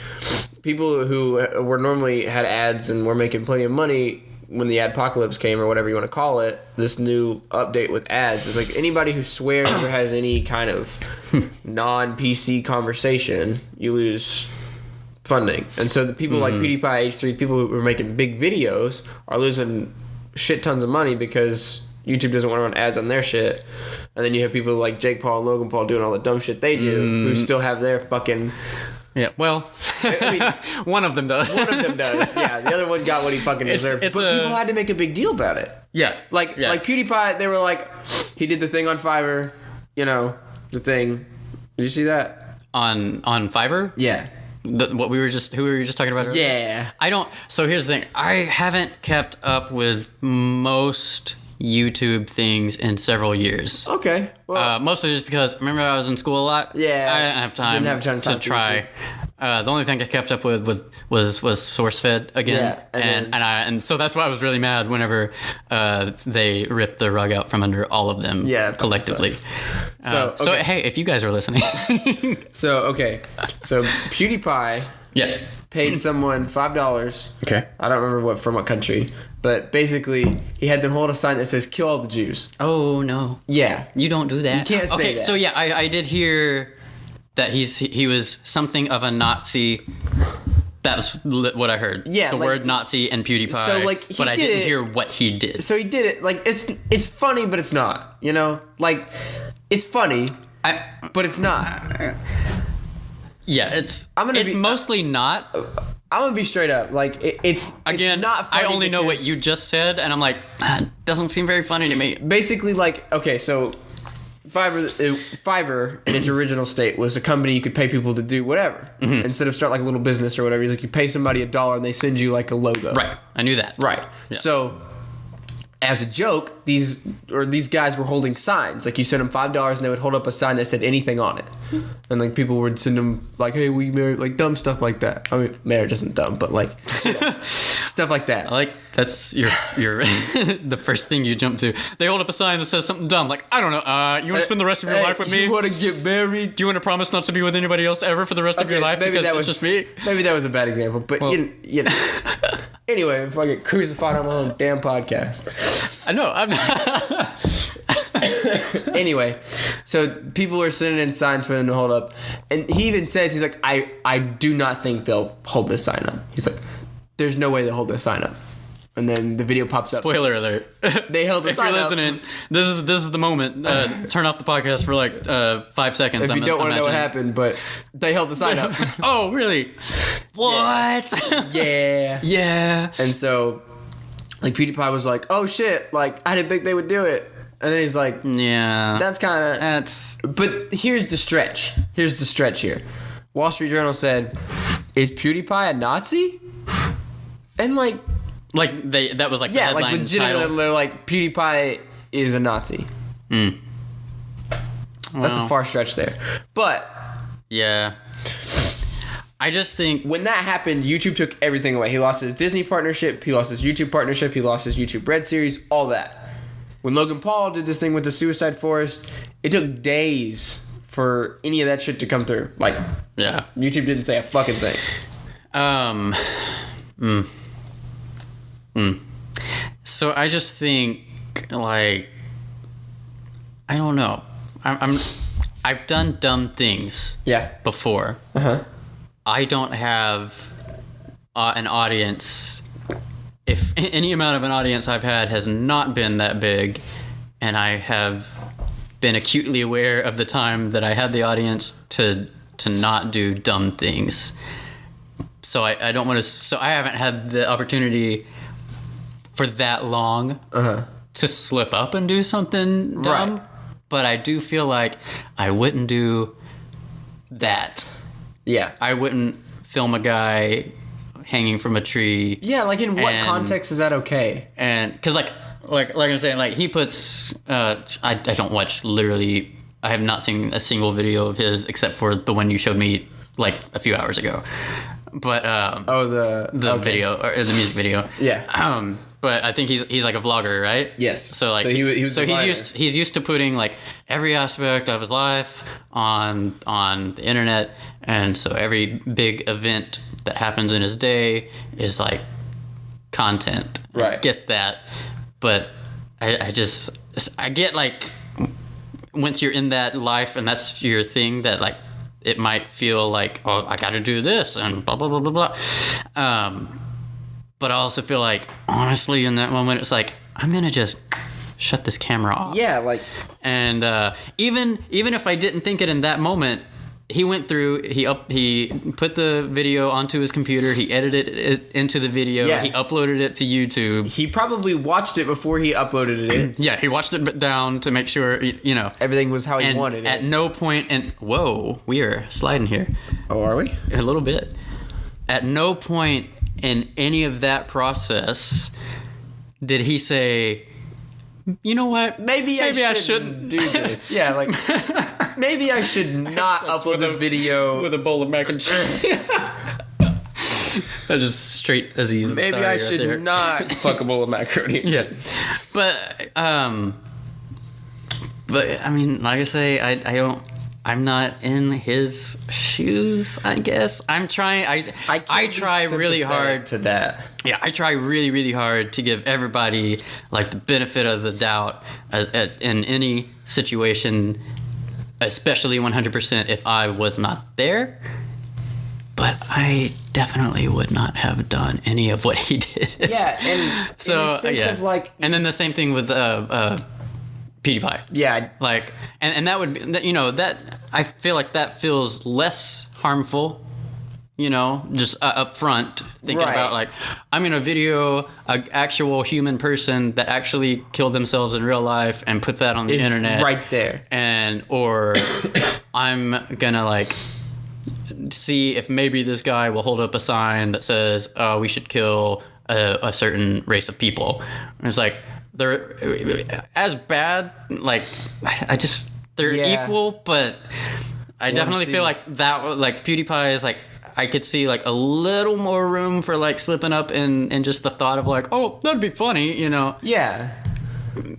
people who were normally had ads and were making plenty of money when the adpocalypse came or whatever you want to call it, this new update with ads is like anybody who swears or has any kind of non-PC conversation, you lose funding. And so the people like PewDiePie, H3, people who are making big videos are losing shit tons of money because YouTube doesn't want to run ads on their shit. And then you have people like Jake Paul and Logan Paul doing all the dumb shit they do who still have their fucking... Yeah, well, I mean, one of them does. One of them does, yeah. The other one got what he fucking deserved. But people had to make a big deal about it. Yeah. Like PewDiePie, they were like, he did the thing on Fiverr, you know, the thing. Did you see that? On Fiverr? Yeah. What we were just talking about earlier? Yeah. I don't. So here's the thing. I haven't kept up with most YouTube things in several years. Okay. Well, Mostly just because remember I was in school a lot. Yeah. I didn't have time, to try. The only thing I kept up with was SourceFed again, Yeah, and so that's why I was really mad whenever they ripped the rug out from under all of them. Yeah, collectively. So Hey, if you guys are listening, so PewDiePie yeah, paid someone $5. okay. I don't remember from what country, but basically he had them hold a sign that says "Kill all the Jews." Oh no, Yeah. you don't do that. You can't say okay, that. so yeah, I did hear that he was something of a Nazi. That was what I heard. Yeah, the like- word Nazi and PewDiePie. So, like, he but I did didn't it- hear what he did. So he did it. Like it's funny, but it's not. You know, like it's funny, but it's not. Yeah, it's I'm gonna be- mostly not. I'm gonna be straight up. Like it's Again, not funny I only know what because- you just said, and I'm like, doesn't seem very funny to me. Basically, like, okay, so Fiverr in its original state was a company you could pay people to do whatever. Mm-hmm. Instead of start like a little business or whatever, like you pay somebody $1 and they send you like a logo. Right, I knew that. Right. Yeah. So as a joke, these guys were holding signs. Like you sent them $5 and they would hold up a sign that said anything on it. And like people would send them like, "Hey, we married," like dumb stuff like that. I mean, marriage isn't dumb, but like you know, stuff like that. I like that's your the first thing you jump to. They hold up a sign that says something dumb, like I don't know. You want to spend the rest of your life with me? You want to get married? Do you want to promise not to be with anybody else ever for the rest of your life? Maybe Because that it's just me. Maybe that was a bad example, but Well- you know. Anyway, if I get crucified on my own damn podcast. I know. I'm Anyway, so people are sending in signs for them to hold up, and he even says, he's like, I do not think they'll hold this sign up. He's like, there's no way they'll hold this sign up. And then the video pops up. Spoiler alert. They held the If sign you're up. listening, this is the moment. Turn off the podcast for like 5 seconds. If you don't want to know what happened, but they held the sign up. Oh, really? What? Yeah. Yeah. And so, like, PewDiePie was like, oh shit, like, I didn't think they would do it. And then he's like, Yeah. that's kind of... That's But here's the stretch. Here's the stretch here. Wall Street Journal said, is PewDiePie a Nazi? And like, that was like the yeah, headline like legitimately, title. like PewDiePie is a Nazi. That's a Wow. far stretch there. But Yeah. I just think when that happened, YouTube took everything away. He lost his Disney partnership. He lost his YouTube partnership. He lost his YouTube Red series. All that. When Logan Paul did this thing with the Suicide Forest, it took days for any of that shit to come through. Like, yeah. YouTube didn't say a fucking thing. So I just think like I don't know. I've done dumb things Yeah. before. Uh-huh. I don't have an audience. If any amount of an audience I've had has not been that big, and I have been acutely aware of the time that I had the audience to not do dumb things. So I don't want to. So I haven't had the opportunity for that long to slip up and do something dumb. Right. But I do feel like I wouldn't do that. Yeah. I wouldn't film a guy hanging from a tree. Yeah, like in what And- context is that okay? And because like I'm saying, like he puts I don't watch literally. I have not seen a single video of his except for the one you showed me like a few hours ago. But The okay. video or the music video. Yeah. But I think he's like a vlogger, right? Yes. So like So he was so a vlogger. he's used to putting like every aspect of his life on the internet, and so every big event that happens in his day is like content. I Right. get that, but I get like once you're in that life and that's your thing, that like it might feel like, oh, I got to do this and blah blah blah blah blah. But I also feel like, honestly, in that moment, it's like I'm gonna just shut this camera off. Yeah, like And even if I didn't think it in that moment, he went through. He put the video onto his computer. He edited it into the video. Yeah. He uploaded it to YouTube. he probably watched it before he uploaded it. Yeah, he watched it down to make sure you know. Everything was how he And wanted at it. no point, and whoa, we are sliding here. Oh, are we? A little bit. At no point in any of that process did he say, you know what? Maybe I shouldn't do this. Yeah, like maybe I should not upload this video with a bowl of mac and cheese. That's just straight Aziz. Maybe I should not fuck a bowl of macaroni. Yeah, but I mean, like I say, I don't. I'm not in his shoes, I guess. I try really hard to that. Yeah, I try really, really hard to give everybody like the benefit of the doubt in any situation, especially 100% if I was not there. But I definitely would not have done any of what he did. Yeah, and so in the sense of like, and then the same thing with PewDiePie. Yeah, like, and that would be, you know, that I feel like that feels less harmful, you know, just up front thinking about like, I'm gonna video an actual human person that actually killed themselves in real life and put that on the internet right there, or I'm gonna like see if maybe this guy will hold up a sign that says we should kill a certain race of people. And it's like, they're as bad, like they're equal, but I definitely feel like that, like PewDiePie is like, I could see like a little more room for like slipping up in just the thought of like, oh, that'd be funny, you know? Yeah.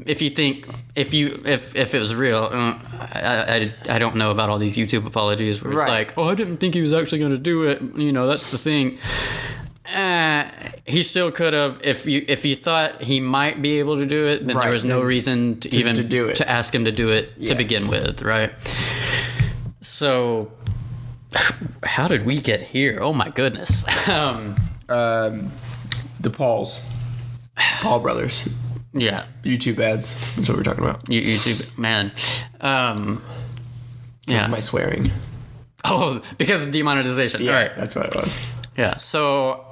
If you think, if it was real, I don't know about all these YouTube apologies where it's like, oh, I didn't think he was actually going to do it, you know, that's the thing. He still could have. If you thought he might be able to do it, then there was no reason to even do it, to ask him to do it to begin with, right? So, how did we get here? Oh my goodness. The Paul brothers. Yeah. YouTube ads. That's what we're talking about. YouTube, man. Yeah. My swearing. Oh, because of demonetization. Yeah, right. That's what it was. Yeah. So,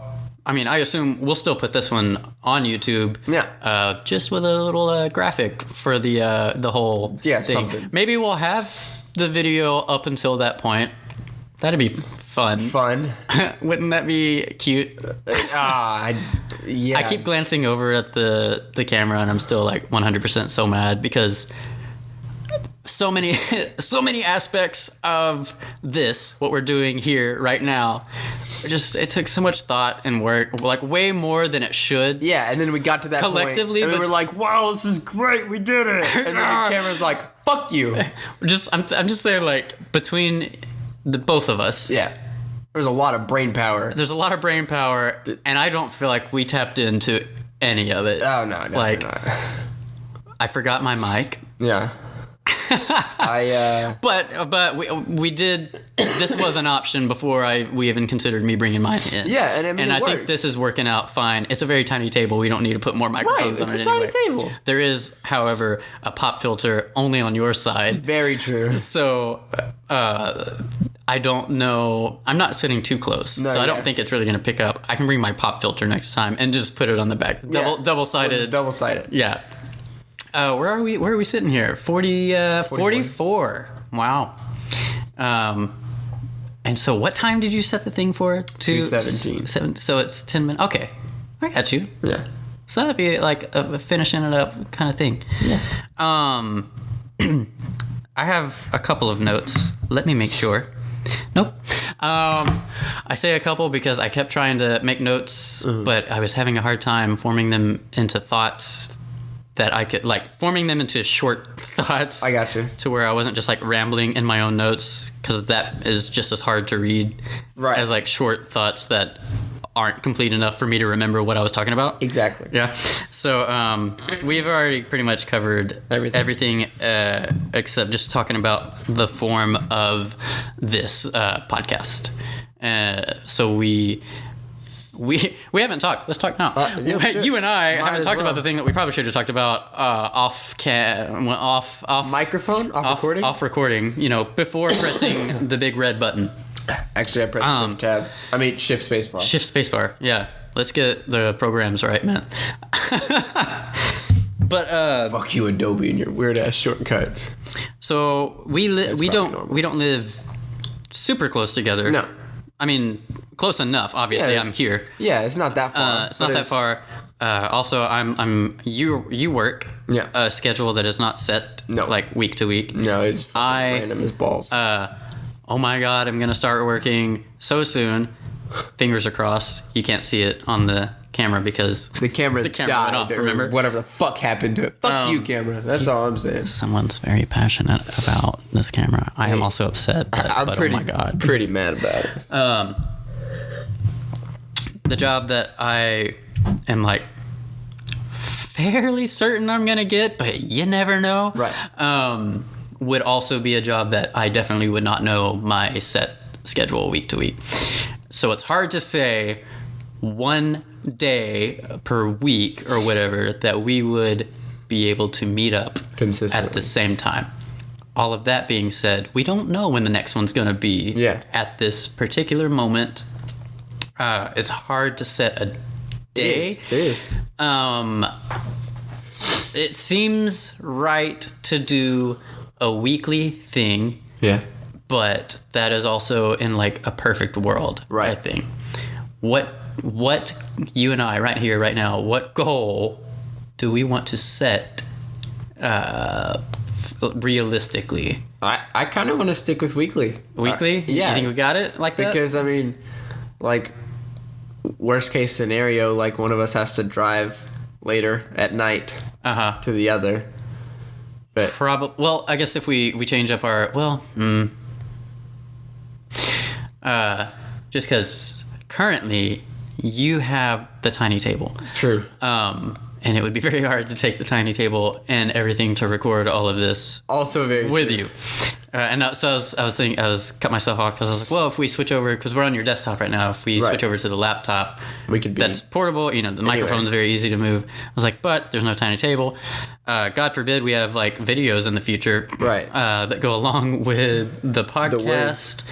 I mean, I assume we'll still put this one on YouTube. Yeah. Just with a little graphic for the whole thing. Something. Maybe we'll have the video up until that point. That'd be fun. Wouldn't that be cute? Yeah. I keep glancing over at the camera and I'm still like 100% so mad because so many aspects of this, what we're doing here right now, it took so much thought and work, like way more than it should. Yeah, and then we got to that collectively, point, and we were like, wow, this is great, we did it. And then the camera's like, fuck you. I'm just saying, like, between the both of us. Yeah. There's a lot of brain power. There's a lot of brain power, and I don't feel like we tapped into any of it. Oh, no, like, not. I forgot my mic. Yeah. But we did. This was an option before we even considered me bringing mine in. Yeah, and I think this is working out fine. It's a very tiny table. We don't need to put more microphones on it. It's a tiny table. There is, however, a pop filter only on your side. Very true. So, I don't know. I'm not sitting too close, so I don't think it's really going to pick up. I can bring my pop filter next time and just put it on the back. Double-sided. Double-sided. Yeah. Where are we? Where are we sitting here? 44. Wow. And so what time did you set the thing for? 2:17. So it's 10 minutes. Okay. I got you. Yeah. So that'd be like a finishing it up kind of thing. Yeah. I have a couple of notes. Let me make sure. Nope. I say a couple because I kept trying to make notes, but I was having a hard time forming them into thoughts that I could, like, forming them into short thoughts. I got you. To where I wasn't just, like, rambling in my own notes, because that is just as hard to read as, like, short thoughts that aren't complete enough for me to remember what I was talking about. Exactly. Yeah. So we've already pretty much covered everything except just talking about the form of this podcast. So we haven't talked. Let's talk now. You and I haven't talked about the thing that we probably should have talked about off microphone, recording, off recording. You know, before pressing the big red button. Actually, I pressed shift spacebar. Shift spacebar. Yeah. Let's get the programs right, man. But fuck you, Adobe, and your weird ass shortcuts. So we don't live super close together. No. I mean, close enough. Obviously, Yeah. I'm here. Yeah, it's not that far. It's not that far. Also, you work a schedule that is not set like week to week. No, it's random as balls. Oh my God, I'm gonna start working so soon. Fingers are crossed. You can't see it on the camera because the camera went died, off. Remember? Whatever the fuck happened to it. Fuck you, camera. That's all I'm saying. Someone's very passionate about this camera. I am also upset. I'm but pretty, oh my God, pretty mad about it. The job that I am like fairly certain I'm gonna get, but you never know. Right. Would also be a job that I definitely would not know my set schedule week to week. So it's hard to say one day per week or whatever that we would be able to meet up consistently at the same time. All of that being said, we don't know when the next one's gonna be at this particular moment. It's hard to set a day. It is. It seems right to do a weekly thing. Yeah. But that is also in like a perfect world, right? I think. What you and I right here, right now, what goal do we want to set realistically? I kind of want to stick with weekly. Weekly? Yeah. You think we got it like that? Because, I mean, like, worst case scenario, like one of us has to drive later at night to the other. But well, I guess if we change up our just because currently you have the tiny table. True. And it would be very hard to take the tiny table and everything to record all of this. Also very with true. you. So I was thinking, I was cut myself off because I was like, well, if we switch over, because we're on your desktop right now, if we switch over to the laptop, we could be that's portable. You know, the microphone's very easy to move. I was like, but there's no tiny table. God forbid we have like videos in the future, right? That go along with the podcast.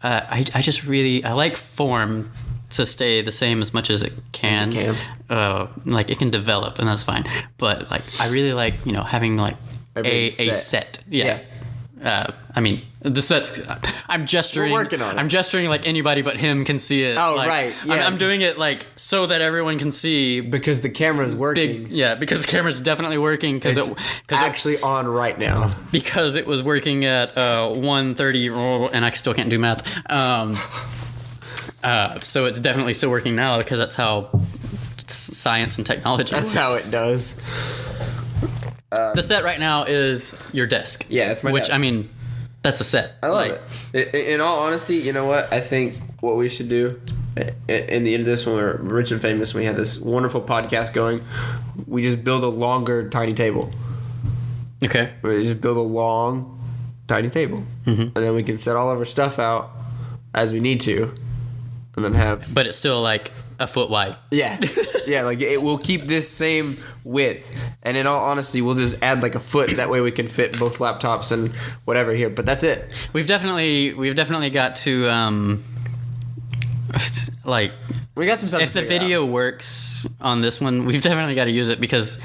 I just really I like form to stay the same as much as it can. Like it can develop and that's fine. But like I really like, you know, having like a set. Yeah. I mean the set's I'm gesturing. We're working on it. I'm gesturing like anybody but him can see it. Oh like, right. Yeah, I'm doing it like so that everyone can see because the camera's working. Because the camera's definitely working because it's actually on right now. Because it was working at 1:30 and I still can't do math. So it's definitely still working now because that's how science and technology works. How it does. The set right now is your desk. Yeah, that's my desk. I mean, that's a set. I love it. In all honesty, you know what? I think what we should do in the end of this, when we're rich and famous, we have this wonderful podcast going, we just build a longer tiny table. Okay. We just build a long tiny table. Mm-hmm. And then we can set all of our stuff out as we need to. And then have... But it's still like a foot wide. Yeah. Yeah, like it will keep this same width. And in all honesty, we'll just add like a foot. That way we can fit both laptops and whatever here. But that's it. We've definitely got to like... We got some stuff if the video works on this one, we've definitely got to use it because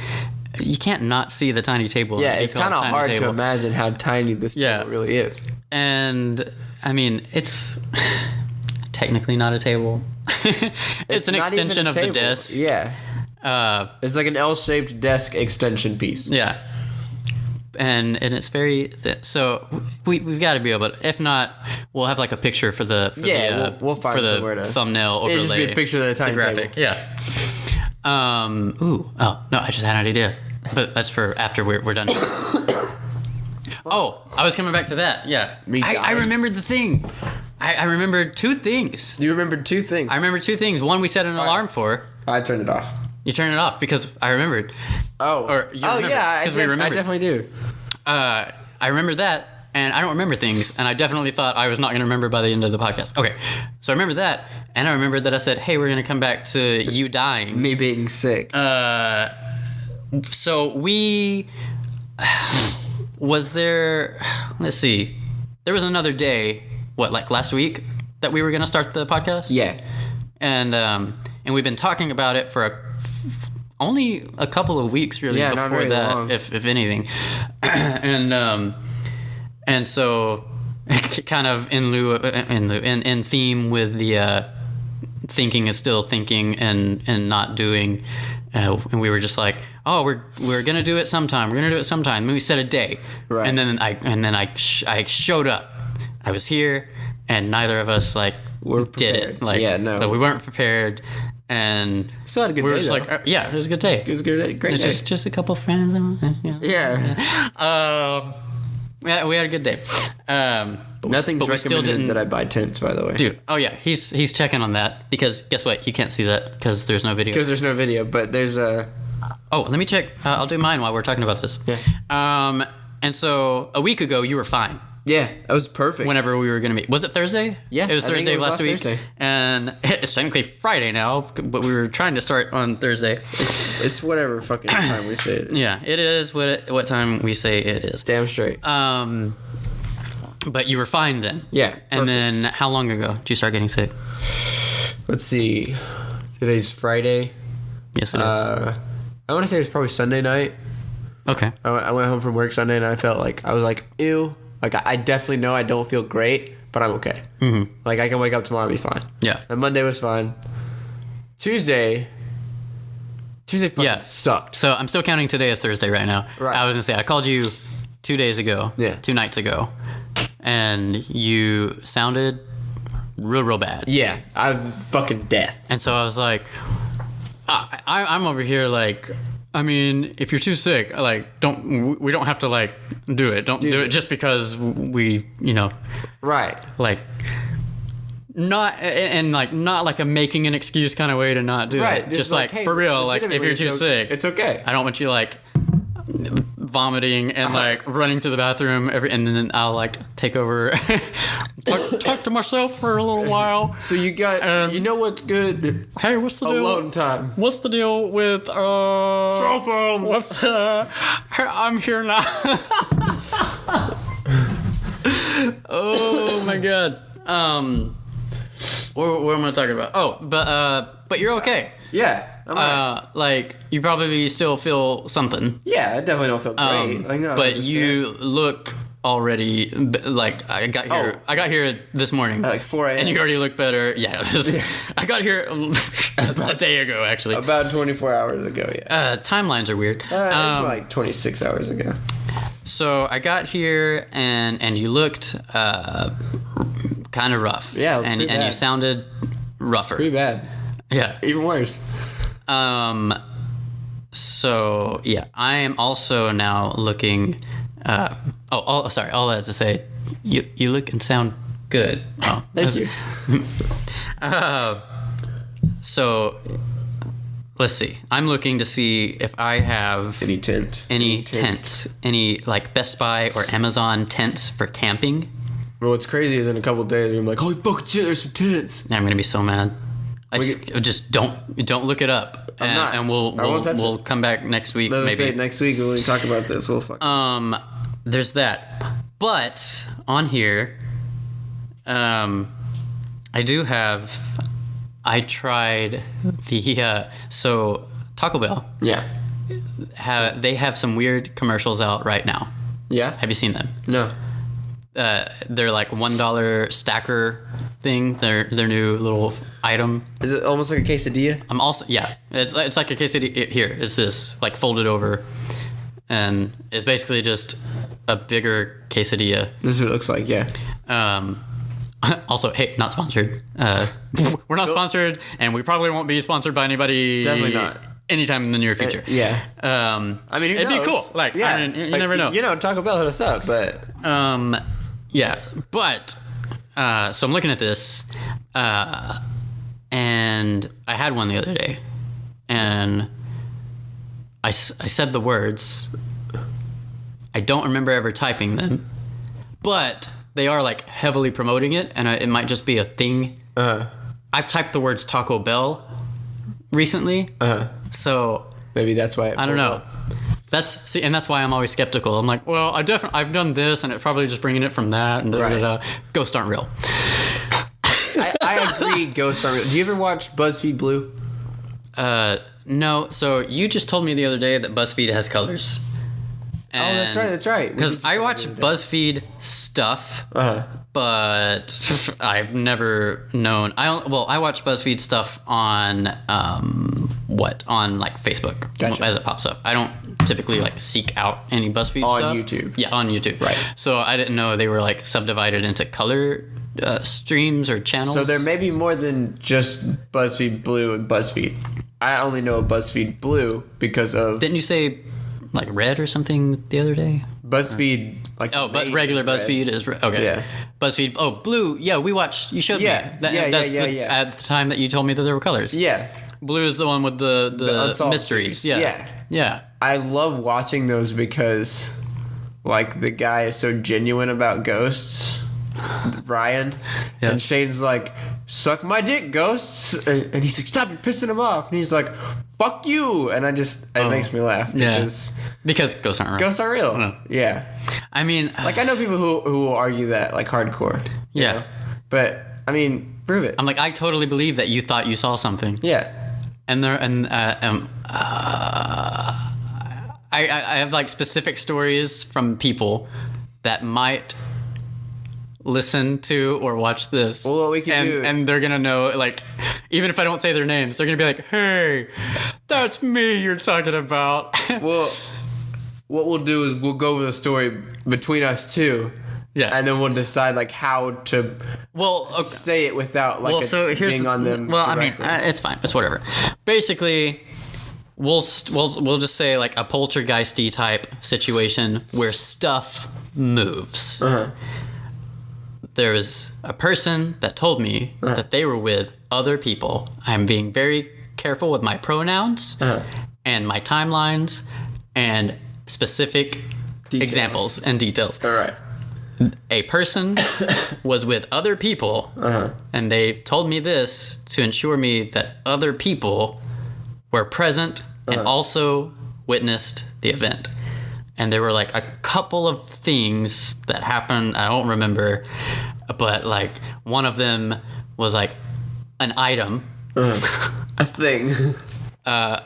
you can't not see the tiny table. Yeah, it's kind of hard to imagine how tiny this table really is. And, I mean, it's... technically not a table. It's an extension of the desk. Yeah. It's like an L-shaped desk extension piece. Yeah. And it's very thin. So we've got to be able to, if not, we'll have like a picture for the we'll find for the somewhere to thumbnail overlay. It'll just be a picture of the tiny graphic. table. Yeah. Oh no, I just had an idea. But that's for after we're done. Oh, I was coming back to that. Yeah. I remembered the thing. I remembered two things. You remembered two things? I remember two things. One we set an alarm for. I turned it off. You turned it off because I remembered. Oh. Or you remembered, yeah. Because we remembered. I definitely do. I remember that, and I don't remember things, and I definitely thought I was not going to remember by the end of the podcast. Okay. So I remember that, and I remembered that I said, hey, we're going to come back to you dying. Me being sick. So we... Was there... Let's see. There was another day... What, like last week that we were going to start the podcast? Yeah. And we've been talking about it for only a couple of weeks really before that, long. if anything. And so kind of in theme with the thinking is still thinking and not doing. And we were just like, oh, we're gonna do it sometime. We're gonna do it sometime. And we set a day, right? And then I showed up. I was here, and neither of us did it. We weren't prepared, and still had a good day. We were just it was a good day. It was a good day. Great day. Just a couple friends. Yeah. Yeah, we had a good day. Nothing's recommended that I buy tents, by the way. Dude, oh yeah, he's checking on that because guess what? You can't see that because there's no video. Because there's no video, but there's a... Oh, let me check. I'll do mine while we're talking about this. Yeah. And so a week ago, you were fine. Yeah, that was perfect. Whenever we were going to meet. Was it Thursday? Yeah. It was Thursday of last week. Thursday. And it's technically Friday now, but we were trying to start on Thursday. It's whatever fucking time we say it. Yeah, it is what time we say it is. Damn straight. But you were fine then. Yeah. Perfect. And then how long ago did you start getting sick? Let's see. Today's Friday. Yes, it is. I want to say it was probably Sunday night. Okay. I went home from work Sunday and I felt like, I was like, ew. Like, I definitely know I don't feel great, but I'm okay. Mm-hmm. Like, I can wake up tomorrow and be fine. Yeah. And Monday was fine. Tuesday fucking sucked. So I'm still counting today as Thursday right now. Right. I was going to say, I called you 2 days ago. Yeah. 2 nights ago. And you sounded real bad. Yeah. I'm fucking death. And so I was like, I'm over here like... I mean, if you're too sick, we don't have to do it. Don't do it just because we, right. Not like a making an excuse kind of way to not do it. Just hey, for real, if you're too sick, it's okay. I don't want you vomiting and running to the bathroom and then I'll take over, talk to myself for a little while. So you got, you know what's good? Hey, what's the deal? Alone time. What's the deal with cell phone? I'm here now. Oh my god. What am I talking about? Oh, but you're okay. Yeah. You probably still feel something. Yeah, I definitely don't feel great. But you look already I got here this morning at 4 a.m. and you already look better. Yeah, I got here a day ago actually. About 24 hours ago. Yeah. Timelines are weird. It was 26 hours ago. So I got here and you looked kind of rough. Yeah, and you sounded rougher. Pretty bad. Yeah. Even worse. So yeah, I am also now looking. Sorry. All that to say, you look and sound good. Oh, thank you. So let's see. I'm looking to see if I have any tents, any Best Buy or Amazon tents for camping. Well, what's crazy is in a couple of days I'm like, holy fucking shit, there's some tents. I'm gonna be so mad. Just don't look it up. I'm not. And we'll come back next week. Maybe Maybe next week when we talk about this. We'll fuck. There's that. But on here, I tried the Taco Bell. Yeah. They have some weird commercials out right now. Yeah. Have you seen them? No. They're $1 stacker thing. Their new little item. Is it almost like a quesadilla? It's like a quesadilla. Here is this folded over, and it's basically just a bigger quesadilla. This is what it looks like. Yeah. Also, hey, not sponsored. We're not sponsored, and we probably won't be sponsored by anybody. Definitely not. Anytime in the near future. Yeah. I mean, it'd be cool. You never know. Taco Bell hit us up, but. Yeah, but. So I'm looking at this, and I had one the other day, and I said the words. I don't remember ever typing them, but they are heavily promoting it, and it might just be a thing. I've typed the words Taco Bell recently, so maybe that's why. I don't know. And that's why I'm always skeptical. I'm like, well, I've done this, and it's probably just bringing it from that, and ghosts aren't real. I agree, ghosts aren't real. Do you ever watch BuzzFeed Blue? No. So you just told me the other day that BuzzFeed has colors. That's right. That's right. Because I watch BuzzFeed stuff, but I've never known. I watch BuzzFeed stuff on on like Facebook as it pops up. I don't typically like seek out any BuzzFeed stuff on YouTube. Yeah, on YouTube. Right. So I didn't know they were like subdivided into color streams or channels. So there may be more than just BuzzFeed Blue and BuzzFeed. I only know BuzzFeed Blue because of... Didn't you say like red or something the other day? BuzzFeed, like... Oh, but regular BuzzFeed is red. Okay. Yeah. BuzzFeed, Blue, yeah, we watched, you showed me. That's at the time that you told me that there were colors. Yeah. Blue is the one with the mysteries. Series. Yeah. Yeah. I love watching those because, like, the guy is so genuine about ghosts, Ryan, and Shane's like, suck my dick, ghosts, and he's like, stop, you're pissing him off, and he's like, fuck you, and it makes me laugh because ghosts aren't real. Ghosts aren't real. No. Yeah. I mean, like, I know people who will argue that, like, hardcore. Yeah. Know? But I mean, prove it. I'm like, I totally believe that you thought you saw something. Yeah. I have like specific stories from people that might listen to or watch this. Well, what we can do, and they're gonna know, like, even if I don't say their names, they're gonna be like, "Hey, that's me you're talking about." Well, what we'll do is we'll go over the story between us two. Yeah. And then we'll decide like how to say it without like being on them. Well, directly. I mean, it's fine. It's whatever. Basically, we'll just say like a poltergeisty type situation where stuff moves. There was a person that told me that they were with other people. I'm being very careful with my pronouns and my timelines and specific examples and details. All right. A person was with other people, and they told me this to ensure me that other people were present and also witnessed the event. And there were like a couple of things that happened. I don't remember, but like one of them was like an item, a thing. I'm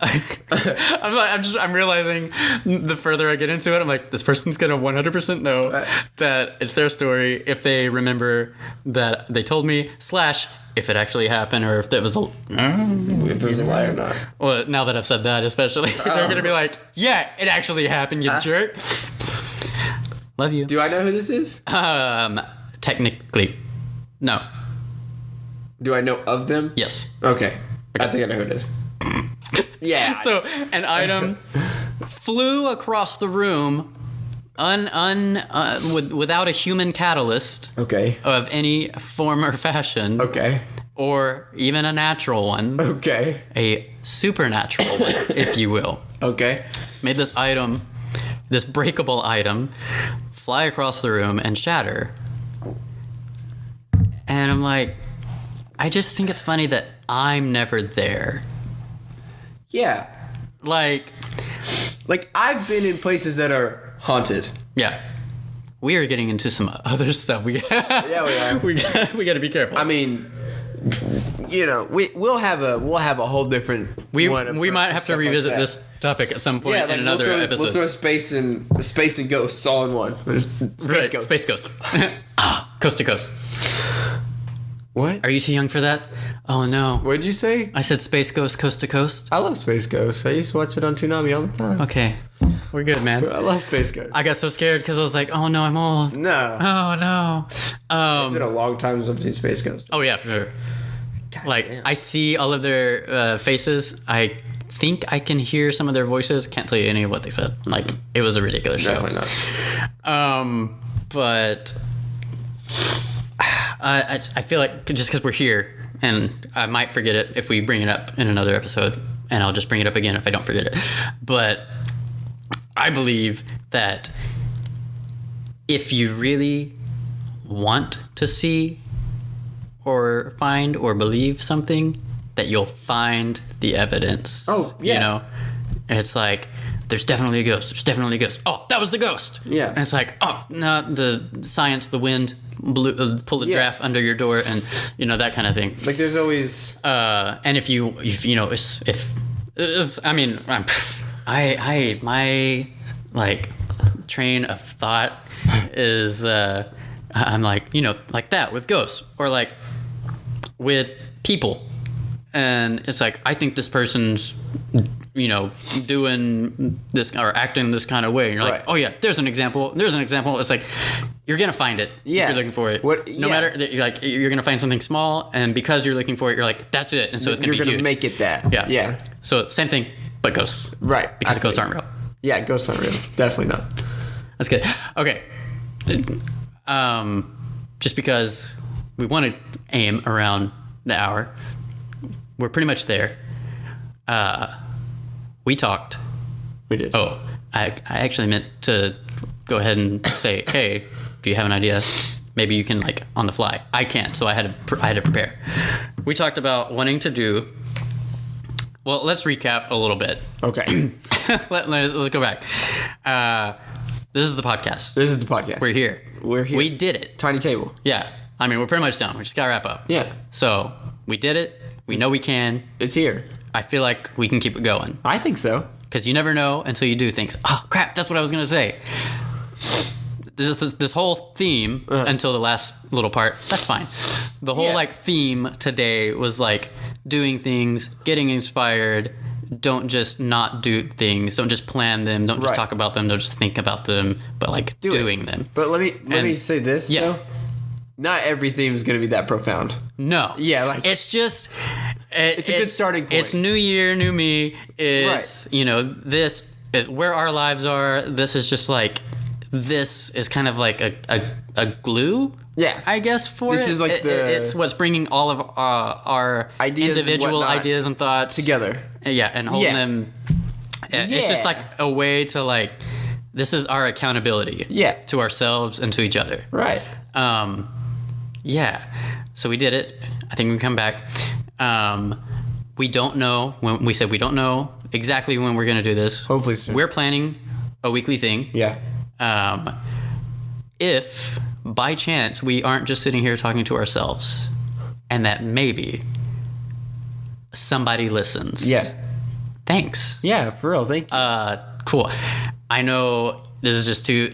realizing the further I get into it, I'm like, this person's gonna 100% know that it's their story if they remember that they told me, / if it actually happened, or if it was a lie or not. Well, now that I've said that, especially, they're gonna be like, yeah, it actually happened, you jerk. Love you. Do I know who this is? Technically, no. Do I know of them? Yes. Okay. I think I know who it is. Yeah. So an item flew across the room without a human catalyst. Okay. Of any form or fashion. Okay. Or even a natural one. Okay. A supernatural one, if you will. Okay. Made this item, this breakable item, fly across the room and shatter. And I'm like, I just think it's funny that I'm never there. Yeah. Like I've been in places that are haunted. Yeah. We are getting into some other stuff. Yeah, we are. We got to be careful. I mean, you know, we'll have a whole different. We might have to revisit like this topic at some point in another episode. We'll throw space and ghosts all in one. Space ghosts. Space ghosts. Coast to coast. What? Are you too young for that? Oh no. What did you say? I said Space Ghost Coast to Coast. I love Space Ghost. I used to watch it on Toonami all the time. Okay. We're good, man. I love Space Ghost. I got so scared because I was like, oh no, I'm old. No. Oh no. It's been a long time since I've seen Space Ghost. Oh yeah, for sure. God like, damn. I see all of their faces. I think I can hear some of their voices. Can't tell you any of what they said. Like, it was a ridiculous show. Definitely not. But I feel like just because we're here, and I might forget it if we bring it up in another episode, and I'll just bring it up again if I don't forget it. But I believe that if you really want to see or find or believe something, that you'll find the evidence. Oh, yeah. You know? It's like, there's definitely a ghost. There's definitely a ghost. Oh, that was the ghost. Yeah. And it's like, oh, no, the science, the wind pulled a draft under your door, and, you know, that kind of thing. Like, there's always... And if you know, my, like, train of thought is I'm like, like that with ghosts or like with people. And it's like, I think this person's, doing this or acting this kind of way. And you're like, oh yeah, there's an example. It's like, you're going to find it if you're looking for it. No matter, like, you're going to find something small. And because you're looking for it, you're like, that's it. And so it's going to be huge. You're going to make it that. Yeah. Yeah. So same thing, but ghosts. Right. Because ghosts aren't real. Yeah, ghosts aren't real. Definitely not. That's good. Okay. Just because we want to aim around the hour, we're pretty much there. We talked. We did. Oh, I actually meant to go ahead and say, hey, do you have an idea? Maybe you can, like, on the fly. I can't, so I had to prepare. We talked about wanting to do. Well, let's recap a little bit. Okay. Let's go back. This is the podcast. This is the podcast. We're here. We did it. Tiny table. Yeah. I mean, we're pretty much done. We just got to wrap up. Yeah. So, we did it. We know we can. It's here. I feel like we can keep it going. I think so. Because you never know until you do things. Oh, crap. That's what I was going to say. This whole theme until the last little part, that's fine. The whole theme today was like doing things, getting inspired. Don't just not do things. Don't just plan them. Don't just talk about them. Don't just think about them. But like doing them. But let me say this. Yeah. Though. Not every theme is going to be that profound. No. Yeah, like it's just. It's a good starting point. It's new year, new me. It's where our lives are. This is just like. This is kind of like a glue, I guess, for this it. is like it's what's bringing all of our ideas individual ideas and thoughts together. And holding them. It's just like a way to like, this is our accountability. To ourselves and to each other. Right. So we did it. I think we can come back. We don't know when we said we don't know exactly when we're going to do this. Hopefully soon. We're planning a weekly thing. Yeah. If by chance we aren't just sitting here talking to ourselves and that maybe somebody listens. Yeah. Thanks. Yeah, for real. Thank you. Cool. I know this is just two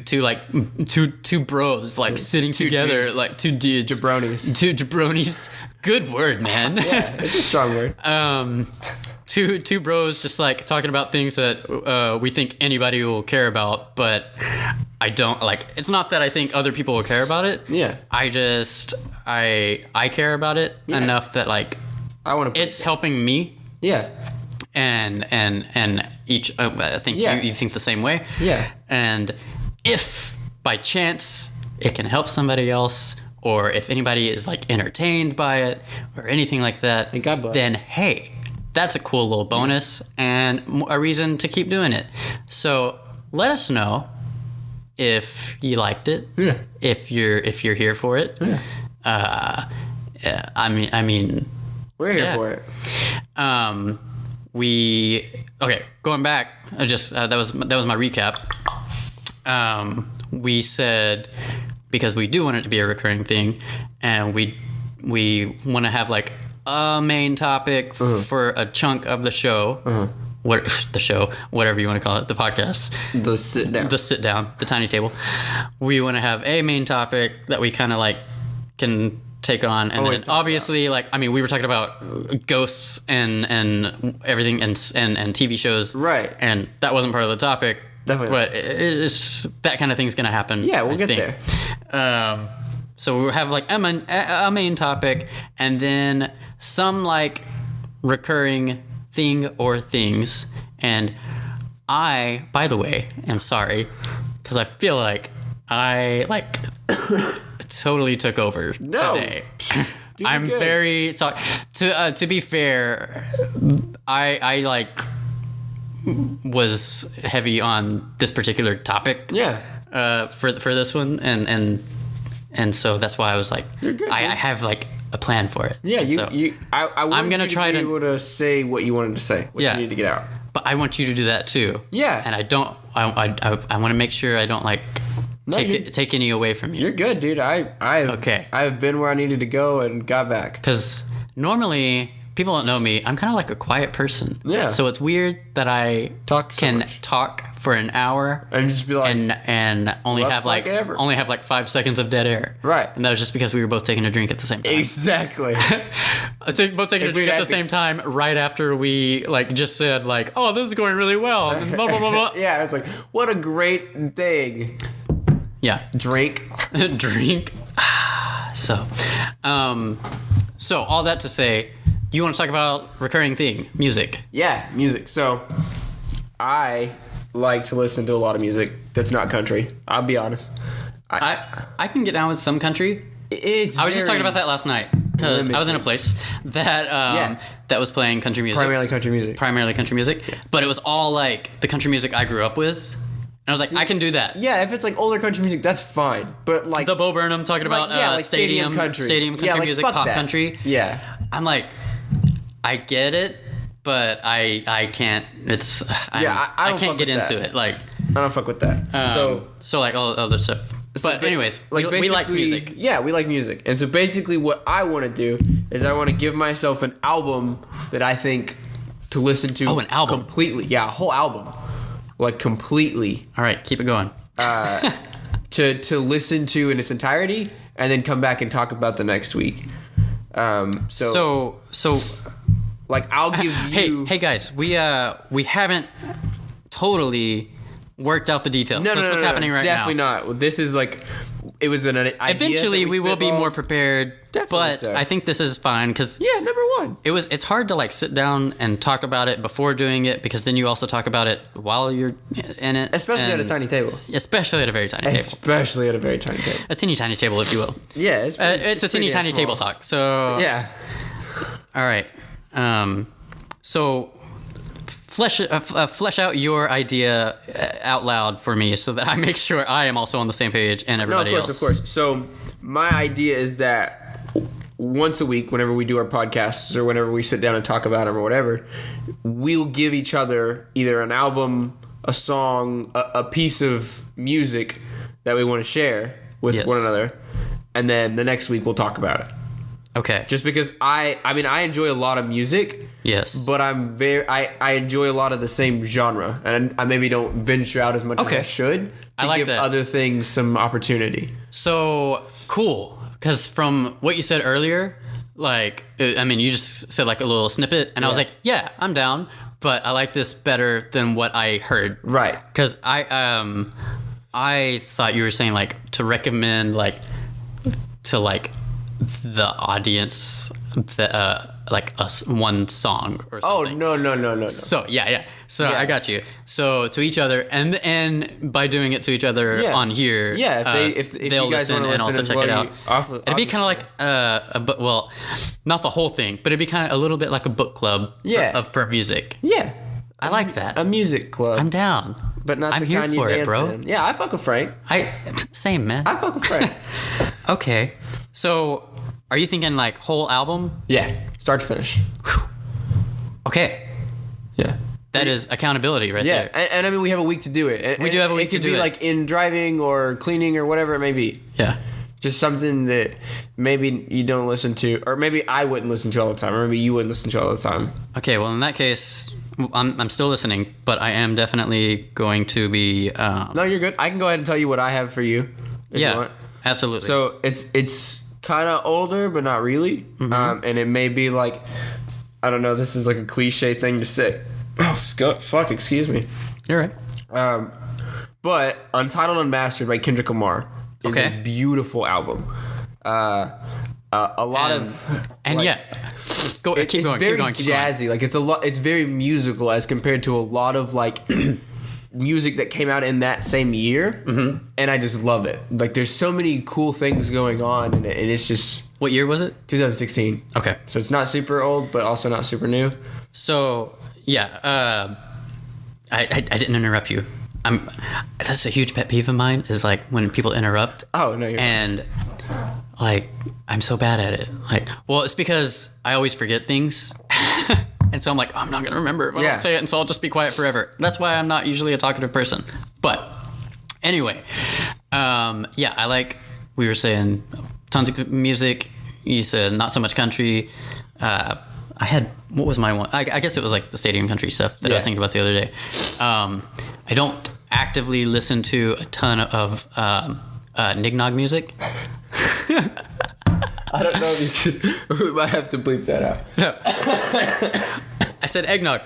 bros like sitting together, dudes. like two dudes. Jabronis. Two jabronis. Good word, man. Yeah, it's a strong word. Two bros just like talking about things that we think anybody will care about, but I don't like. It's not that I think other people will care about it. Yeah. I care about it enough that like I want to. It's helping me. Yeah. And each I think you think the same way. Yeah. And if by chance it can help somebody else, or if anybody is like entertained by it or anything like that, and God bless. Then hey. That's a cool little bonus and a reason to keep doing it. So let us know if you liked it. Yeah. If you're here for it. Yeah. I mean. We're here for it. Going back. That was my recap. We said because we do want it to be a recurring thing, and we want to have like a main topic for a chunk of the show. Whatever you want to call it, the podcast, the sit down, the tiny table. We want to have a main topic that we kind of like can take on, and then obviously like we were talking about ghosts and everything and TV shows, right? And that wasn't part of the topic, definitely, but it's that kind of thing's gonna happen. Yeah, we'll get there. So we'll have like a main topic, and then some like recurring thing or things. And I, by the way, am sorry because I feel like I like totally took over today. I'm good. Very sorry. To be fair, I like was heavy on this particular topic. Yeah. For this one and so that's why I was like, I have like a plan for it. Yeah, I'm gonna try to be able to say what you wanted to say, what you need to get out. But I want you to do that too. Yeah. And I want to make sure I don't like take any away from you. You're good, dude. I've been where I needed to go and got back. Because normally people don't know me, I'm kind of like a quiet person. Yeah. So it's weird that I Talk so much. talk for an hour And just be like, and only Left have like ever. only have like 5 seconds of dead air. Right. And that was just because we were both taking a drink at the same time. exactly. Both taking a If drink we'd at had the to- same time, right after we like just said like, oh, this is going really well. And blah blah blah blah. Yeah, it's like, what a great thing. Yeah. Drink. Drink. So all that to say, you want to talk about recurring theme, music. Yeah, music. So, I like to listen to a lot of music that's not country. I'll be honest. I can get down with some country. I I was just talking about that last night because I was in a limited. place that that was playing country music. Primarily country music. Primarily country music. But it was all like the country music I grew up with. And I was like, I can do that. Yeah, if it's like older country music, that's fine. But like The Bo Burnham talking about like stadium country Yeah, like, music, fuck pop that. country. Yeah. I'm like, I get it, but I can't. It's I don't can't fuck get with into that. it. Like I don't fuck with that. so like all other stuff. But anyways, we like basically- music. Yeah, we like music. And so basically what I want to do is I want to give myself an album that I think to listen to Oh, an album. completely. Yeah, a whole album. Like completely All right, keep it going. to listen to in its entirety and then come back and talk about the next week. So like I'll give you hey guys, we haven't totally worked out the details. No, That's what's happening right definitely now. not. This is like it was an idea. Eventually, that we will be spitballed. more prepared. Definitely but so. I think this is fine because Yeah, number one. it's hard to like sit down and talk about it before doing it because then you also talk about it while you're in it, Especially at a and- tiny table. especially at a very tiny table, Especially at a very tiny table. a teeny tiny table, if you will. Yeah, It's a teeny pretty tiny small. table talk. So Yeah. all right. So flesh out your idea out loud for me so that I make sure I am also on the same page and No, of everybody course, else. of course. So my idea is that once a week, whenever we do our podcasts or whenever we sit down and talk about them or whatever, we'll give each other either an album, a song, a piece of music that we want to share with Yes. one another, and then the next week we'll talk about it. Okay. Just because I enjoy a lot of music, Yes. but I enjoy a lot of the same genre, and I maybe don't venture out as much Okay. as I should to I like give that. other things some opportunity. So cool. Because from what you said earlier, like, I mean, you just said like a little snippet, and I was Yeah. like, yeah, I'm down, but I like this better than what I heard. Right. Because I thought you were saying like to recommend like to like the audience like one song or Oh something. no. So yeah. So Yeah. I got you. So to each other, and by doing it to each other Yeah. on here, Yeah, if they'll you guys listen want and to listen also as check well, it out. It'd be kind of like well, not the whole thing, but it'd be kind of a little bit like a book club. Yeah. for music. yeah, I like that. a music club, I'm down. but not I'm the here kind for you it, dance bro. in. Yeah, I fuck with Frank. Same man. I fuck with Frank. Okay, so are you thinking like whole album? Yeah, start to finish. Okay, Yeah. that is accountability right Yeah, there. and I mean we have a week to do it. We do have a week It could to do be it. like in driving or cleaning or whatever it may be. Yeah. Just something that maybe you don't listen to, or maybe I wouldn't listen to all the time, or maybe you wouldn't listen to all the time. Okay, well in that case, I'm still listening, but I am definitely going to be. No, you're good. I can go ahead and tell you what I have for you. If you Yeah, want. absolutely. So it's kind of older, but not really. Mm-hmm. And it may be like, I don't know. This is like a cliche thing to say. Oh, fuck! Excuse me. You're right. But Untitled, Unmastered by Kendrick Lamar is Okay. a beautiful album. A lot of And like, yeah, keep it's going. very Keep going. jazzy. Like it's a lot. It's very musical as compared to a lot of like music that came out in that same year. Mm-hmm. And I just love it. Like there's so many cool things going on, and it's just What year was it? 2016. Okay. So it's not super old, but also not super new. So yeah, I didn't interrupt you. That's a huge pet peeve of mine is like when people interrupt. Oh no, you're And like I'm so bad at it. Like, well, it's because I always forget things. And so I'm like, I'm not gonna remember if I Yeah. don't say it, and so I'll just be quiet forever. That's why I'm not usually a talkative person. But anyway, yeah, I like, we were saying tons of music. You said not so much country. I had, what was my one? I guess it was like the Stadium Country stuff that I was thinking about the other day. I don't actively listen to a ton of Nignog music. I don't know if you could. We might have to bleep that out. No. I said eggnog.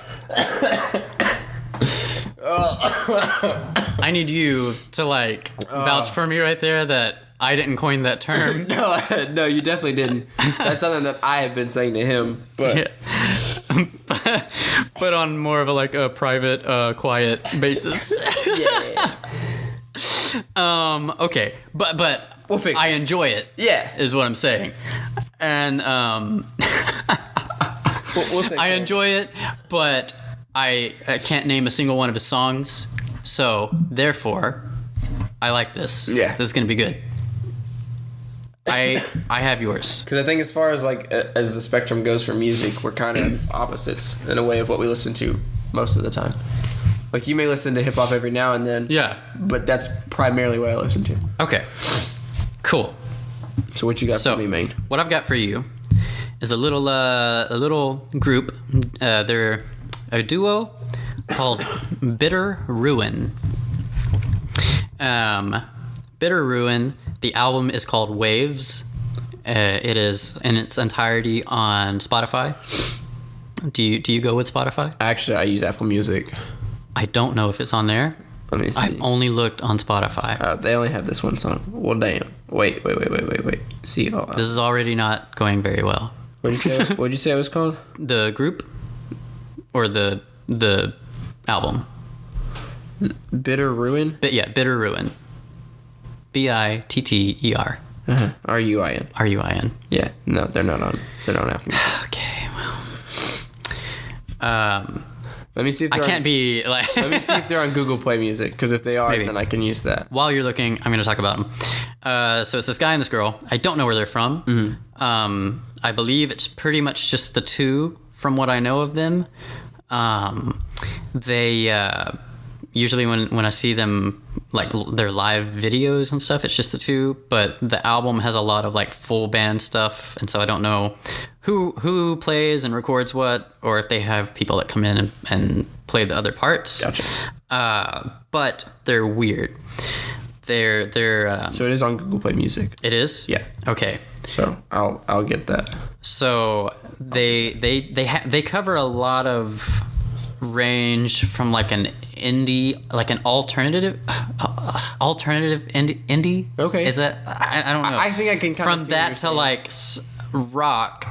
I need you to like vouch for me right there that I didn't coin that term. No, you definitely didn't. That's something that I have been saying to him. But but on more of a private, quiet basis. yeah. Okay, but We'll fix I it. enjoy it. Yeah. Is what I'm saying, and We'll take I care. enjoy it, but I can't name a single one of his songs. So therefore, I like this. Yeah. This is gonna be good. I have yours. Because I think as far as as the spectrum goes for music, we're kind of opposites in a way of what we listen to most of the time. Like you may listen to hip hop every now and then. Yeah. But that's primarily what I listen to. Okay. Cool. So what you got So for me, man? what I've got for you is a little group. They're a duo called Bitter Ruin. Bitter Ruin. The album is called Waves. It is in its entirety on Spotify. Do you go with Spotify? Actually, I use Apple Music. I don't know if it's on there. Let me see. I've only looked on Spotify. They only have this one song. Well, damn. Wait. See, hold on. This is already not going very well. What'd you say it was called? The group or the album? Bitter Ruin? Bitter Ruin. Bitter. R-U-I-N. Ruin. Yeah. No, they're not on Apple Music. Okay, well. Let me see if I they're can't on, be like. Let me see if they're on Google Play Music, because if they are, Maybe. then I can use that. While you're looking, I'm going to talk about them. So it's this guy and this girl. I don't know where they're from. Mm-hmm. I believe it's pretty much just the two from what I know of them. They usually when I see them, like their live videos and stuff, it's just the two. But the album has a lot of like full band stuff, and so I don't know who plays and records what, or if they have people that come in and play the other parts. Gotcha. But they're weird. They're So it is on Google Play Music. it is? Yeah. Okay. So I'll get that. So they cover a lot of range from like an indie, like an alternative indie. Okay. Is that I don't know. I think I can kinda from see what that you're to saying. like rock,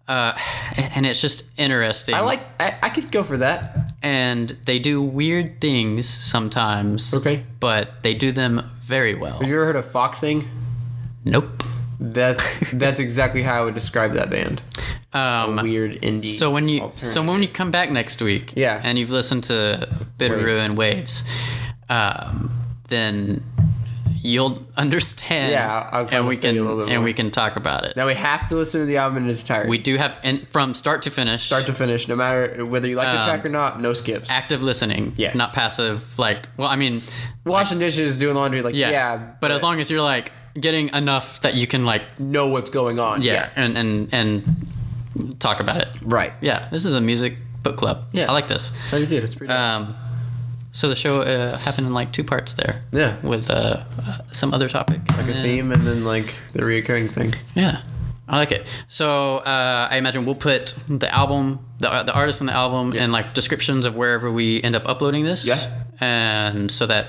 and it's just interesting. I could go for that. And they do weird things sometimes. Okay. But they do them very well. Have you ever heard of Foxing? Nope. That's exactly how I would describe that band. Weird indie. So when you alternative. come back next week, Yeah. and you've listened to Bitter Waves. Ruin Waves, then you'll understand. Yeah, I'll and we feel you a little bit and more. we can talk about it. Now we have to listen to the album in its entirety. We do have from start to finish. Start to finish, no matter whether you like the track or not, no skips. active listening, Yes. not passive. Like, well, I mean, Washing dishes, doing laundry, yeah, but as long as you're like getting enough that you can like, know what's going on. and talk about it. Right. Yeah, this is a music book club. Yeah. I like this. I do too. It's pretty dope. So the show happened in like 2 parts there. Yeah. With some other topic. Like a theme and then like the reoccurring thing. Yeah. I like it. So I imagine we'll put the album, the artist in the album, and like descriptions of wherever we end up uploading this. Yeah. And so that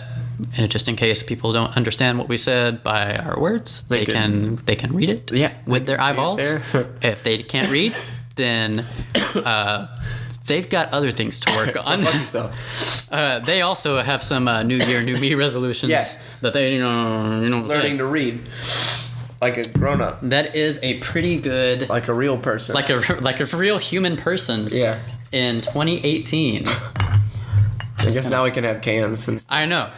just in case people don't understand what we said by our words, they can read it. Yeah, With they their can see it eyeballs. there. If they can't read, then they've got other things to work on. Fuck yourself. They also have some New Year, New Me resolutions Yes. that they, you know, Learning to read. Like a grown up. That is a pretty good, Like a real person. like a real human person. Yeah. In 2018. I guess now we can have cans since I know.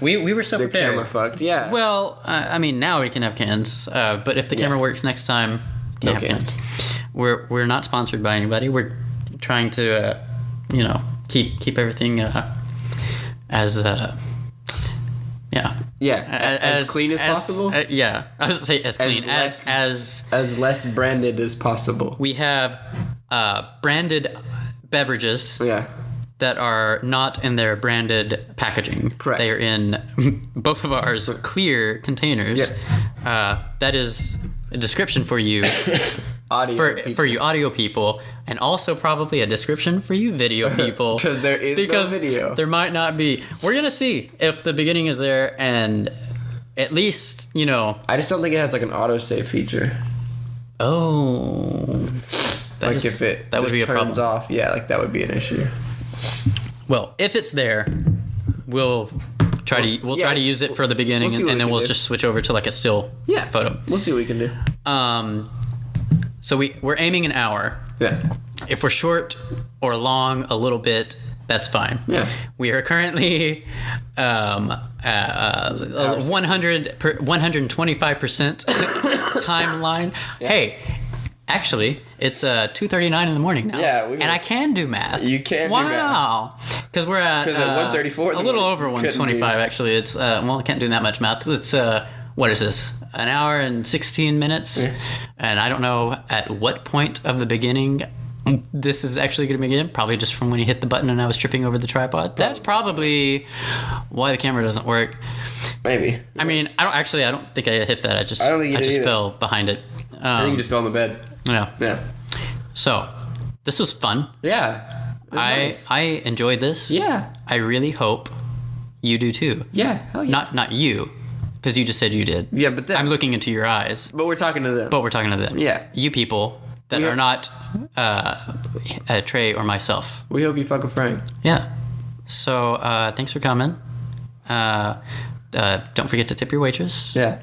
We were so the prepared. camera fucked. Yeah. Well, I mean, now we can have cans. But if the camera works next time, No can't have cans. cans. We're not sponsored by anybody. We're trying to, keep everything as as clean as possible? Yeah, I was gonna say as clean less- as as less branded as possible. we have branded beverages Yeah. that are not in their branded packaging. Correct. They are in both of ours clear containers. Yeah. That is a description for you. For you audio people, and also probably a description for you video people. Because there is no video. There might not be. We're going to see if the beginning is there, and at least, I just don't think it has like an autosave feature. Oh. Like if it that would just be a turns problem. off, yeah, like that would be an issue. Well, if it's there, we'll try to use it for the beginning, we'll see what and then we we'll can do. just switch over to like a still photo. We'll see what we can do. So we're aiming an hour. Yeah. If we're short or long a little bit, that's fine. Yeah. We are currently 125% timeline. Yeah. Hey, actually, it's 2:39 in the morning now. Yeah, and I can do math. You can do math. Wow. Because we're at 1:34. A little over 125 actually. It's I can't do that much math. It's what is this? An hour and 16 minutes. Yeah. And I don't know at what point of the beginning this is actually going to begin. Probably just from when you hit the button and I was tripping over the tripod. That's probably why the camera doesn't work. Maybe. I mean, I don't think I hit that. I just fell behind it. I think you just fell in the bed. Yeah. Yeah. So, this was fun. Yeah. Nice. I enjoy this. Yeah. I really hope you do too. Yeah. Hell yeah. Not you, because you just said you did. Yeah, but I'm looking into your eyes. But we're talking to them. Yeah. You people that are not Trae or myself. We hope you fuck with Frank. Yeah. So thanks for coming. Don't forget to tip your waitress. Yeah.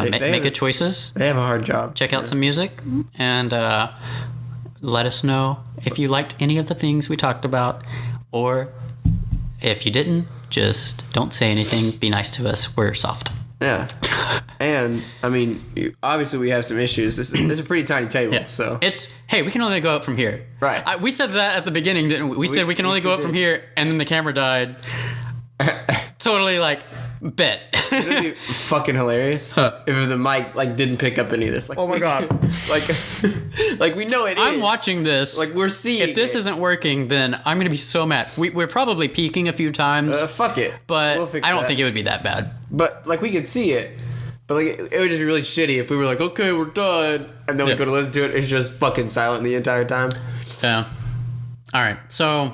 Make good choices. They have a hard job. Check out some music and let us know if you liked any of the things we talked about, or if you didn't, just don't say anything. Be nice to us. We're soft. Yeah. And, I mean, obviously we have some issues. This is a pretty tiny table, so. Hey, we can only go up from here. Right. We said that at the beginning, didn't we? We said we can only go up from here, and then the camera died. Totally, bet. It'd be fucking hilarious if the mic, didn't pick up any of this. Oh my God. We know it is. I'm watching this. We're seeing If this isn't working, then I'm going to be so mad. We're probably peaking a few times. Fuck it. But we'll fix I don't that. think it would be that bad. But, we could see it. But, it would just be really shitty if we were like, okay, we're done. And then we go to listen to it. It's just fucking silent the entire time. Yeah. All right. So,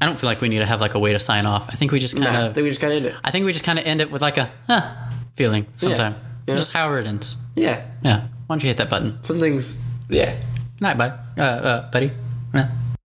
I don't feel like we need to have, a way to sign off. I think we just kind of... I think we just kind of end it. I think we just kind of end it with, a feeling sometime. Yeah. Just however it ends. Yeah. Yeah. Why don't you hit that button? Some things... Yeah. Night, bye. Buddy. Yeah.